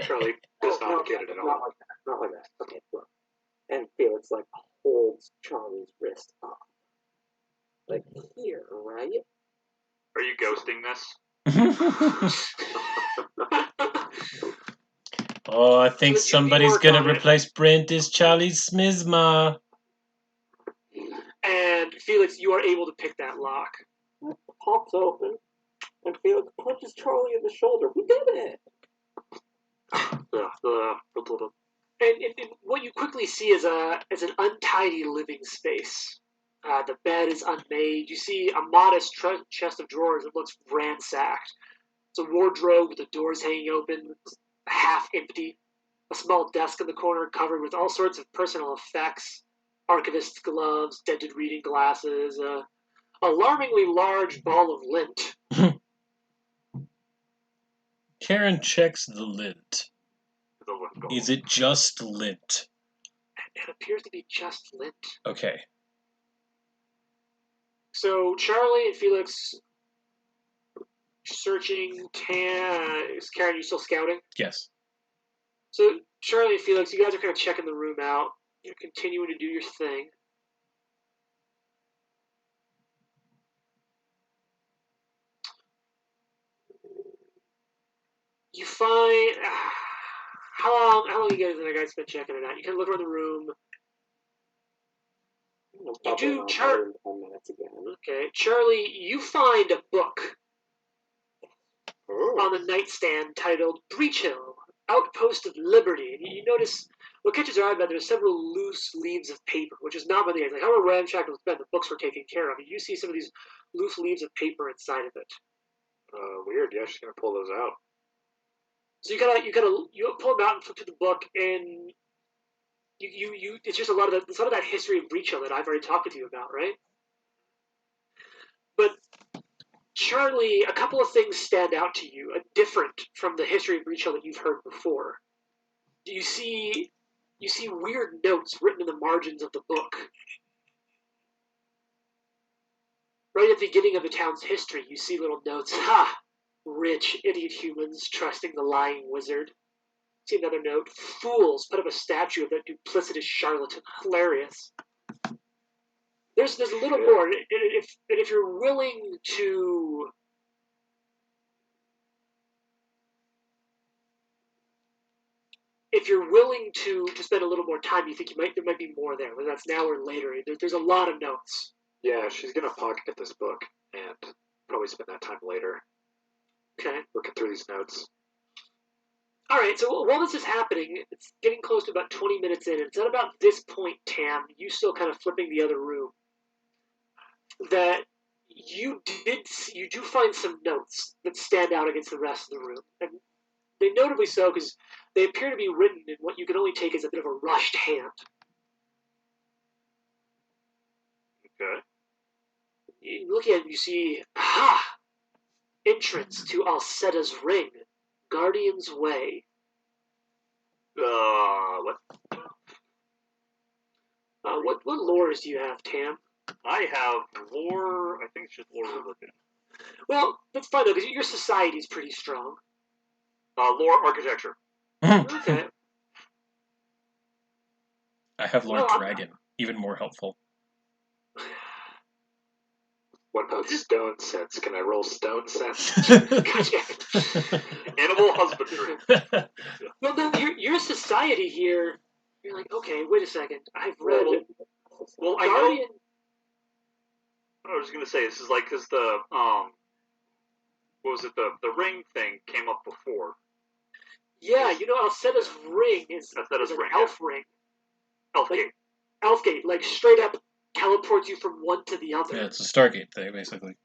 Charlie does not get it at Not all. like that. Not like that. Okay, look. And Felix, like, holds Charlie's wrist up. Like, here, right? Are you ghosting this? Oh, I think So you somebody's work gonna on it. replace Brent as Charlie's Smizma. And Felix, you are able to pick that lock. It pops open, and Felix punches Charlie in the shoulder. We did it! And what you quickly see is an untidy living space. The bed is unmade. You see a modest chest of drawers that looks ransacked. It's a wardrobe with the doors hanging open, half empty. A small desk in the corner covered with all sorts of personal effects. Archivist's gloves, dented reading glasses, alarmingly large ball of lint. Karen checks the lint. The lint goal. Is it just lint? It appears to be just lint. Okay. So Charlie and Felix searching. Is Karen, you still scouting? Yes. So Charlie and Felix, you guys are kind of checking the room out. You're continuing to do your thing. You find how long you guys spent checking it out? You can look around the room. You do, 10 minutes again. Okay, Charlie, you find a book Oh. on the nightstand titled Breach Hill, Outpost of Liberty. And you notice what catches your eye about there's several loose leaves of paper, which is not by the end. Like how ramshackle it's been, the books were taken care of. And you see some of these loose leaves of paper inside of it. Weird. Yeah, she's gonna pull those out. So you pull them out and flip through the book, and you it's just a lot of that history of Breach Hill that I've already talked with you about, right? But Charlie, a couple of things stand out to you, different from the history of Breach Hill that you've heard before. You see weird notes written in the margins of the book. Right at the beginning of the town's history, you see little notes. Ha! Rich, idiot humans trusting the lying wizard. See another note. Fools put up a statue of that duplicitous charlatan. Hilarious. There's a little more. If you're willing to spend a little more time, you think there might be more there, whether that's now or later. There's a lot of notes. Yeah, she's gonna pocket this book and probably spend that time later Okay. looking through these notes. All right. So while this is happening, it's getting close to about 20 minutes in. It's at about this point, Tam, you still kind of flipping the other room, that you do find some notes that stand out against the rest of the room, and they notably so because they appear to be written in what you can only take as a bit of a rushed hand. Okay. You look at it, you see, aha! Entrance to Alceda's Ring, Guardian's Way. What? What lores do you have, Tam? I have lore. I think it's just lore religion. Well, that's fine though, because your society's pretty strong. Lore architecture. Okay. I have Lord Well, Dragon, even more helpful. What about stone sense? Can I roll stone sense? Gotcha. Animal husbandry. Well, no, your society here. You're like, okay, wait a second. I've read. Well, I know. Guardian. I was gonna say this is like because the what was it, the ring thing came up before. Yeah, you know, Alceda's Ring is Alceda's an Ring, elf ring. Elfgate. Elfgate, like straight up teleports you from one to the other. Yeah, it's a Stargate thing, basically.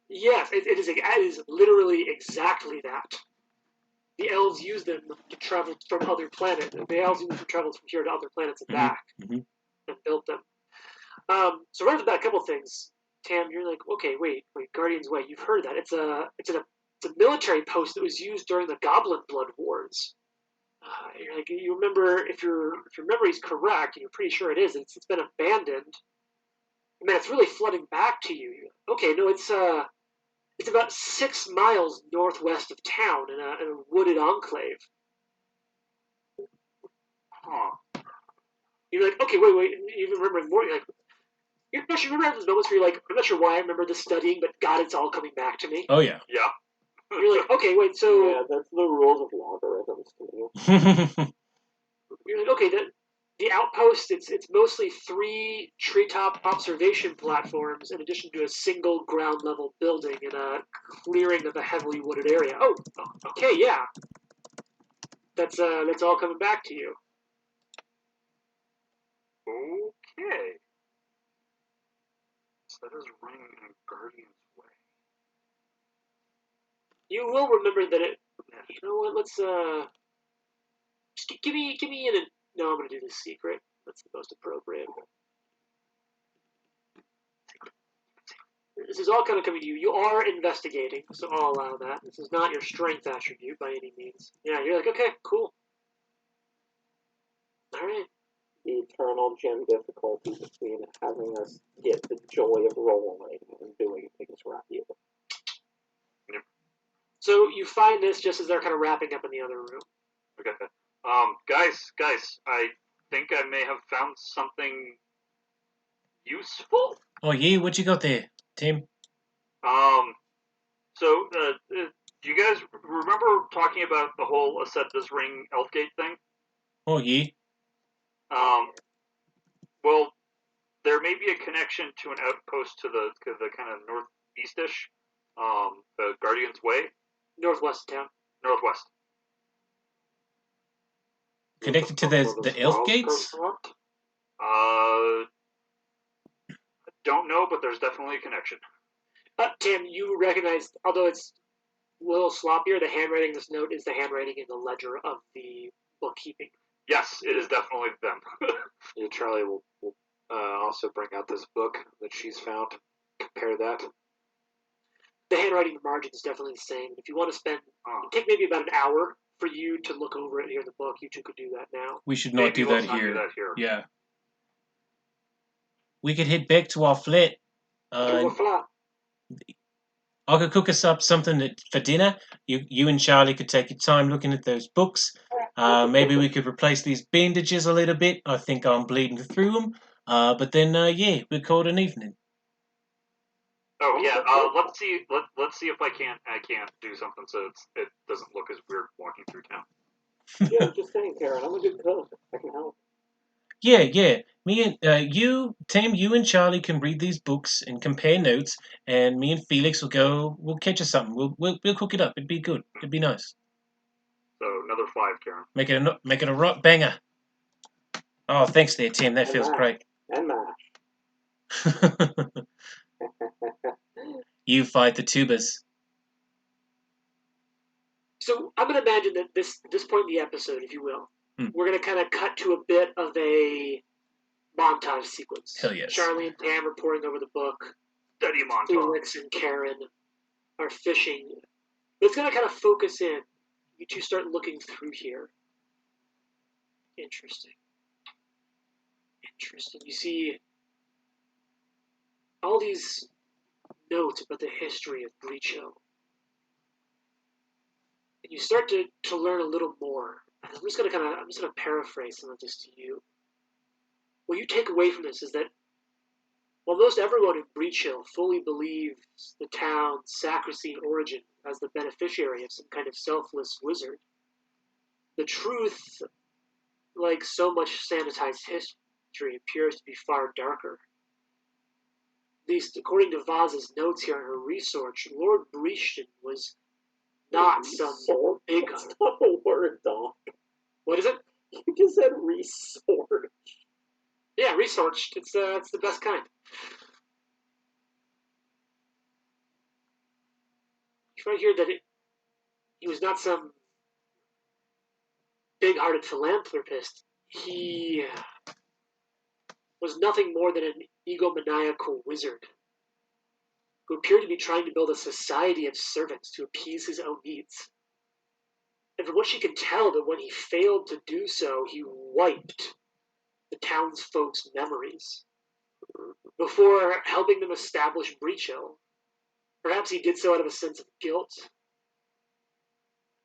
Yes, it is literally exactly that. The elves use them to travel from other planets. The elves use them to travel from here to other planets and back, and built them. So right off the bat, a couple things. Tam, you're like, okay, wait, Guardian's Way. You've heard that? It's a military post that was used during the Goblin Blood Wars. You're like, you remember, if your memory's correct, and you're pretty sure it is, it's been abandoned. Man, it's really flooding back to you. Okay, no, it's about 6 miles northwest of town in a wooded enclave. Huh. You're like, okay, wait, you remember more? You're like, you remember those moments where you're like, I'm not sure why I remember this studying, but God, it's all coming back to me. Oh, yeah. Yeah. You're like, okay, wait, so Yeah, that's the rules of logarithms to me. you're like, okay, the outpost, it's mostly 3 treetop observation platforms in addition to a single ground level building in a clearing of a heavily wooded area. Oh, okay, yeah. That's all coming back to you. Okay. So that is Ring and Guardian's Way. You will remember that it. You know what? Let's just give me an. No, I'm gonna do this secret. That's the most appropriate. This is all kind of coming to you. You are investigating, so I'll allow that. This is not your strength attribute by any means. Yeah, you're like, okay, cool. All right. The eternal gem difficulty between having us get the joy of rolling and doing things right here. So you find this just as they're kind of wrapping up in the other room. Okay. Guys, I think I may have found something useful. Oh, yeah? What you got there, Tim? So, do you guys remember talking about the whole Asceta's Ring Elfgate thing? Oh, yeah? Well, there may be a connection to an outpost to the kind of northeastish, the Guardian's Way. Northwest of town. Northwest. Connected to the elf gates? Don't know, but there's definitely a connection. Tim, you recognize, although it's a little sloppier, the handwriting in this note is the handwriting in the ledger of the bookkeeping. Yes, it is definitely them. Yeah, Charlie will also bring out this book that she's found. Compare that. The handwriting in the margin is definitely the same. If you want to take maybe about an hour for you to look over it here in the book, you two could do that now. We should not do that let's not here. do that here. Yeah. We could head back to our flat. Over And flat. I could cook us up something for dinner. You and Charlie could take your time looking at those books. Maybe we could replace these bandages a little bit. I think I'm bleeding through them. But then, yeah, we call it an evening. Oh yeah, let's see. Let's see if I can't do something so it doesn't look as weird walking through town. Yeah, I was just saying, Karen, I'm a good cook. I can help. Yeah. Me and Tim, you and Charlie can read these books and compare notes, and me and Felix will go. We'll catch us something. We'll cook it up. It'd be good. It'd be nice. So another 5, Karen. Make it a rock banger. Oh, thanks there, Tim. That And feels mash. great. And mash. You fight the tubers. So I'm going to imagine that this point in the episode, if you will, we're going to kind of cut to a bit of a montage sequence. Hell yes. Charlie and Pam are poring over the book. Study montage. Felix and Karen are fishing. It's going to kind of focus in. You two start looking through here. Interesting. You see all these notes about the history of Breach Hill. And you start to learn a little more. I'm just gonna paraphrase some of this to you. What you take away from this is that while most everyone in Breach Hill fully believes the town's Sacrisine origin as the beneficiary of some kind of selfless wizard, the truth, like so much sanitized history, appears to be far darker. At least according to Vaz's notes here on her research, Lord Breachton was not some big... That's not a word, Doc. What is it? You just said resort. Yeah, researched. It's the best kind. You find here that he was not some big-hearted philanthropist. He was nothing more than an egomaniacal wizard who appeared to be trying to build a society of servants to appease his own needs. And from what she could tell, that when he failed to do so, he wiped the townsfolk's memories before helping them establish Breach Hill. Perhaps he did so out of a sense of guilt.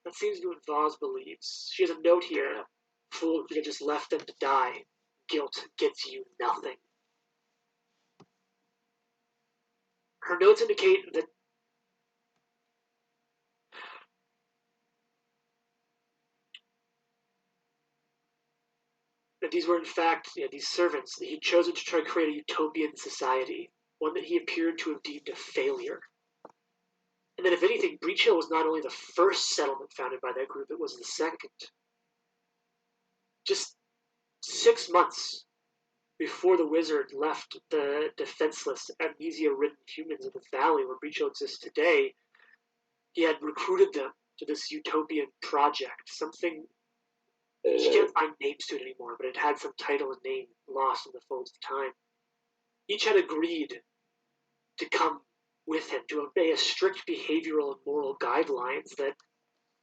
That seems to be what Vaz believes. She has a note here. Fool could have just left them to die. Guilt gets you nothing. Her notes indicate that these were in fact these servants, that he'd chosen to try to create a utopian society, one that he appeared to have deemed a failure. And that if anything, Breach Hill was not only the first settlement founded by that group, it was the second. Just 6 months before the wizard left the defenseless, amnesia-ridden humans of the valley where Breach Hill exists today, he had recruited them to this utopian project, something she can't find names to it anymore, but it had some title and name lost in the folds of time. Each had agreed to come with him to obey a strict behavioral and moral guidelines that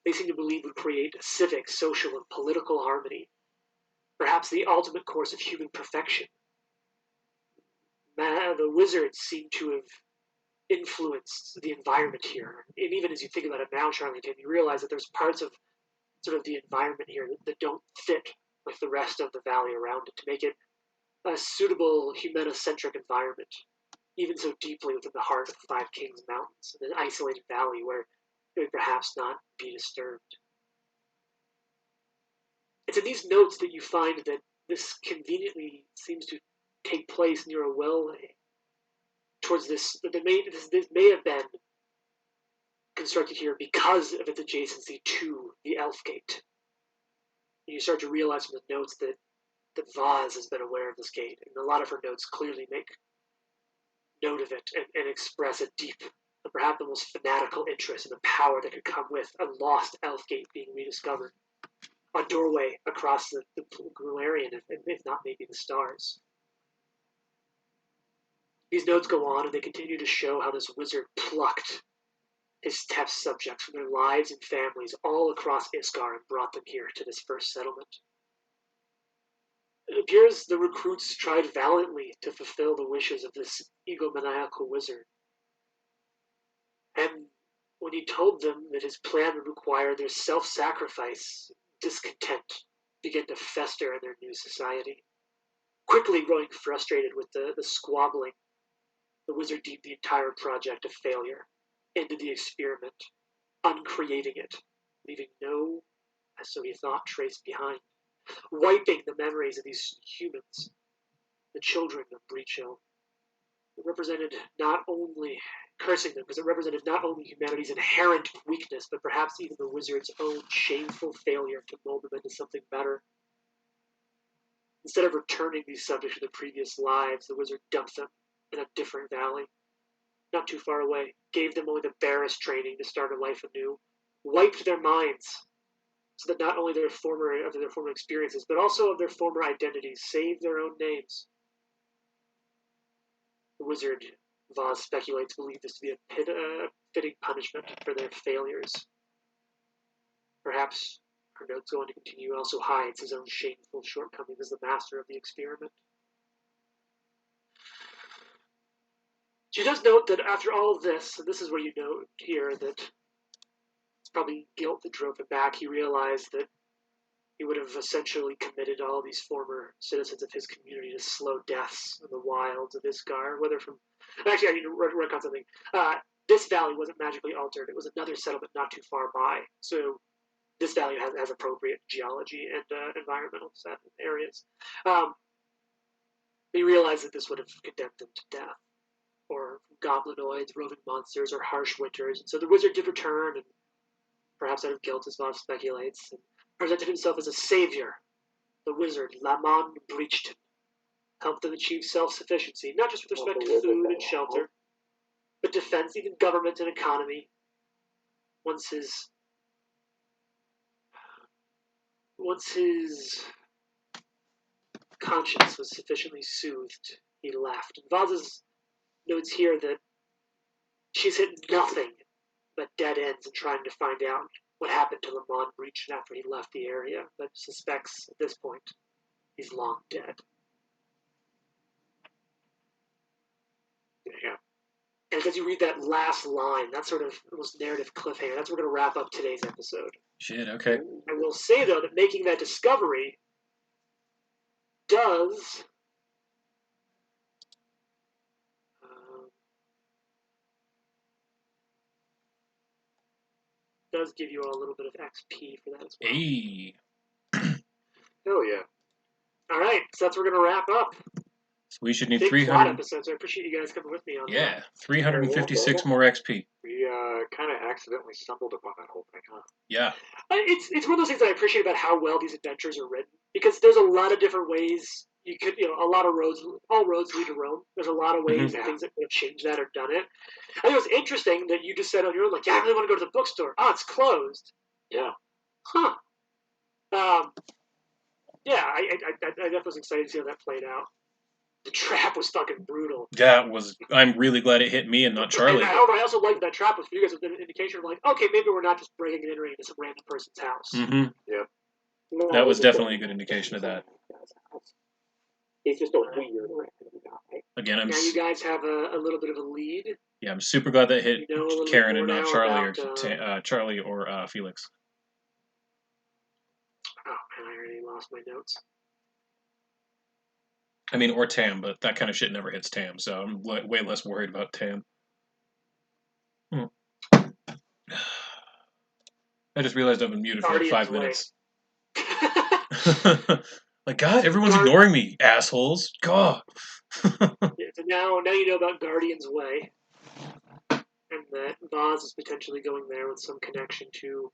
they seem to believe would create civic, social, and political harmony. Perhaps the ultimate course of human perfection. The wizards seem to have influenced the environment here. And even as you think about it now, Charlington, you realize that there's parts of sort of the environment here that don't fit with the rest of the valley around it to make it a suitable humanocentric environment, even so deeply within the heart of the Five Kings Mountains, in an isolated valley where it would perhaps not be disturbed. It's in these notes that you find that this conveniently seems to take place near a well towards this. This may have been constructed here because of its adjacency to the Elf Gate. And you start to realize from the notes that Vaz has been aware of this gate, and a lot of her notes clearly make note of it and express a deep, and perhaps almost fanatical interest in the power that could come with a lost Elf Gate being rediscovered. A doorway across the Galarian, if not maybe the stars. These notes go on, and they continue to show how this wizard plucked his test subjects from their lives and families all across Iscar and brought them here to this first settlement. It appears the recruits tried valiantly to fulfill the wishes of this egomaniacal wizard. And when he told them that his plan would require their self-sacrifice, discontent began to fester in their new society. Quickly growing frustrated with the squabbling, the wizard deemed the entire project a failure, ended the experiment, uncreating it, leaving no, so he thought, trace behind, wiping the memories of these humans, the children of Breach Hill. It represented not only cursing them, because it represented not only humanity's inherent weakness, but perhaps even the wizard's own shameful failure to mold them into something better. Instead of returning these subjects to their previous lives, the wizard dumped them in a different valley, not too far away, gave them only the barest training to start a life anew, wiped their minds, so that not only their former experiences, but also of their former identities, save their own names. The wizard, Voz speculates, believed this to be a fitting punishment for their failures. Perhaps, her notes go on to continue, also hides his own shameful shortcomings as the master of the experiment. She does note that after all of this, and this is where you note here that it's probably guilt that drove him back, he realized that he would have essentially committed all these former citizens of his community to slow deaths in the wilds of Isgar, whether from... Actually, I need to recon something. This valley wasn't magically altered. It was another settlement not too far by. So this valley has appropriate geology and environmental areas. He realized that this would have condemned them to death, or goblinoids, roving monsters, or harsh winters. And so the wizard did return, and perhaps out of guilt, as Voss speculates, and presented himself as a savior. The wizard, Lamon Breachton, helped them achieve self-sufficiency, not just with respect to food and shelter, but defense, even government and economy. Once his conscience was sufficiently soothed, he left. And Vaz's notes here that she's hit nothing but dead ends in trying to find out what happened to Lamont Breachton after he left the area, but suspects at this point he's long dead. Yeah. And as you read that last line, that sort of almost narrative cliffhanger, that's where we're going to wrap up today's episode. Shit, okay. I will say, though, that making that discovery does give you all a little bit of XP for that as well. Hey. Hell yeah. All right, so that's where we're going to wrap up. So we should need Big 300. plot episodes. I appreciate you guys coming with me on that. Yeah, 356 more XP. We kind of accidentally stumbled upon that whole thing, huh? Yeah. It's one of those things that I appreciate about how well these adventures are written, because there's a lot of different ways you could, a lot of roads, all roads lead to Rome. There's a lot of ways and things that could have changed that or done it. I think it was interesting that you just said on your own, like, yeah, I really want to go to the bookstore. Oh, it's closed. Yeah. Huh. Yeah, I definitely was excited to see how that played out. The trap was fucking brutal. I'm really glad it hit me and not Charlie. And I also liked that trap was for you guys was an indication of like, okay, maybe we're not just breaking and entering into some random person's house. Mm-hmm. Yeah. That was definitely a good indication of that. He's just a weird random guy. Again, now you guys have a little bit of a lead. Yeah, I'm super glad that hit Karen and not Charlie about, Charlie or Felix. Oh man, I already lost my notes. I mean, or Tam, but that kind of shit never hits Tam, so I'm way less worried about Tam. I just realized I've been muted for like 5 minutes. Like, God, everyone's ignoring me, assholes. God. Yeah, so now you know about Guardian's Way, and that Voz is potentially going there with some connection to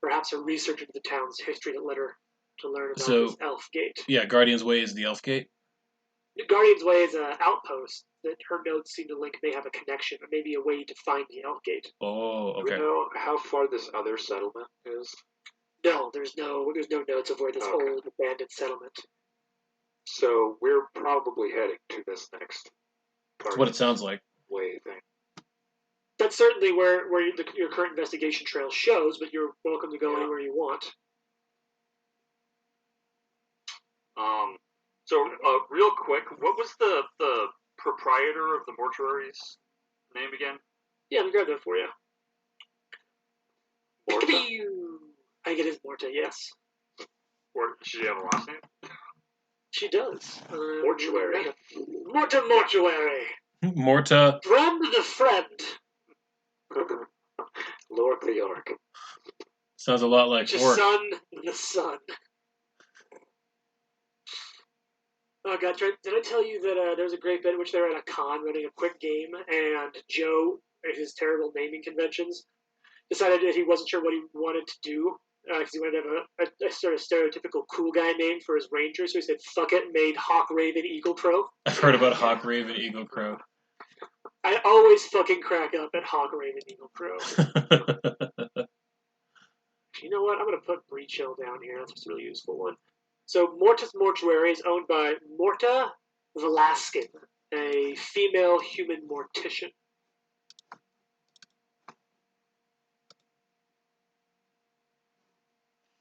perhaps a research into the town's history that led her to learn about this Elf Gate. Yeah, Guardian's Way is the Elf Gate? Guardian's Way is an outpost that her notes seem to link may have a connection, or maybe a way to find the Elf Gate. Oh, okay. Do we know how far this other settlement is? No, there's no notes of where this old abandoned settlement. So we're probably heading to this next. That's what it sounds like. Way thing. That's certainly where your current investigation trail shows, but you're welcome to go anywhere you want. So, real quick, what was the proprietor of the mortuary's name again? Yeah, let me grab that for you. Morta? I think it is Morta, yes. Or does she have a last name? She does. Mortuary. Morta Mortuary. Morta. From the friend. Lord the York. Sounds a lot like Just orc. son, the son. Oh god, did I tell you that there was a great bit in which they were at a con running a quick game, and Joe, at his terrible naming conventions, decided that he wasn't sure what he wanted to do, because he wanted to have a sort of stereotypical cool guy name for his ranger, so he said, fuck it, and made Hawk Raven Eagle Crow. I've heard about Hawk Raven Eagle Crow. I always fucking crack up at Hawk Raven Eagle Crow. You know what? I'm going to put Breach Hill down here. That's a really useful one. So Morta's Mortuary is owned by Morta Velasquez, a female human mortician.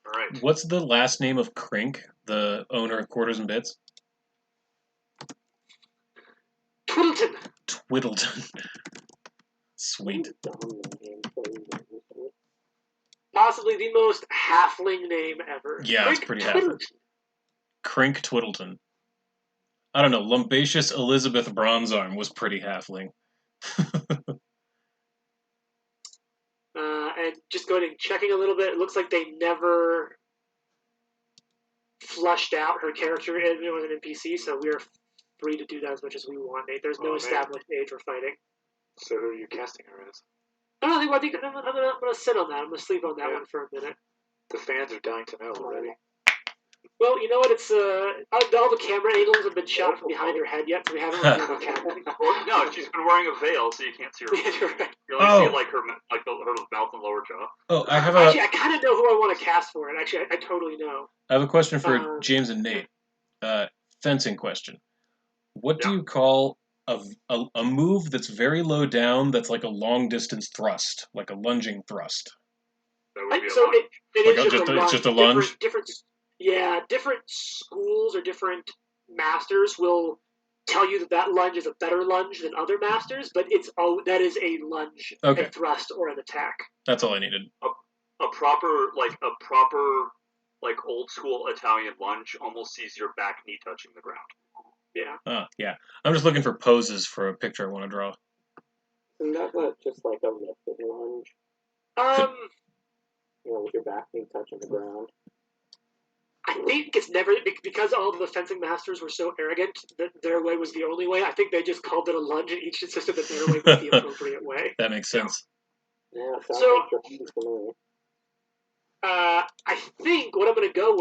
All right. What's the last name of Crink, the owner of Quarters and Bits? Twiddleton. Twiddleton. Sweet. Possibly the most halfling name ever. Yeah, it's pretty halfling. Crink Twiddleton. I don't know. Lumbaceous Elizabeth Bronzearm was pretty halfling. And just going and checking a little bit, it looks like they never flushed out her character as an NPC, so we are free to do that as much as we want, Nate. There's no established age for fighting. So who are you casting her as? I think I'm gonna sit on that. I'm gonna sleep on that one for a minute. The fans are dying to know already. Well, you know what? It's all the camera angles have been shot from behind her head yet, so we haven't really seen her camera. Well, no, she's been wearing a veil, so you can't see her. Right. You only see like her mouth and lower jaw. Oh, I have Actually, I kind of know who I want to cast for it. Actually, I totally know. I have a question for James and Nate. Fencing question. What do you call a move that's very low down that's like a long distance thrust, like a lunging thrust? That would be a So lunge. it Like is just a lunge. it's just a lunge? Different schools or different masters will tell you that lunge is a better lunge than other masters, but that is a lunge, Okay. a thrust, or an attack. That's all I needed. A proper old school Italian lunge almost sees your back knee touching the ground. Yeah. Yeah. I'm just looking for poses for a picture I want to draw. Isn't that just like a lifted lunge? With your back knee touching the ground. I think it's never, because all of the fencing masters were so arrogant that their way was the only way. I think they just called it a lunge, and each insisted that their way was the appropriate way. That makes sense. Yeah, So, like to me. I think what I'm going to go with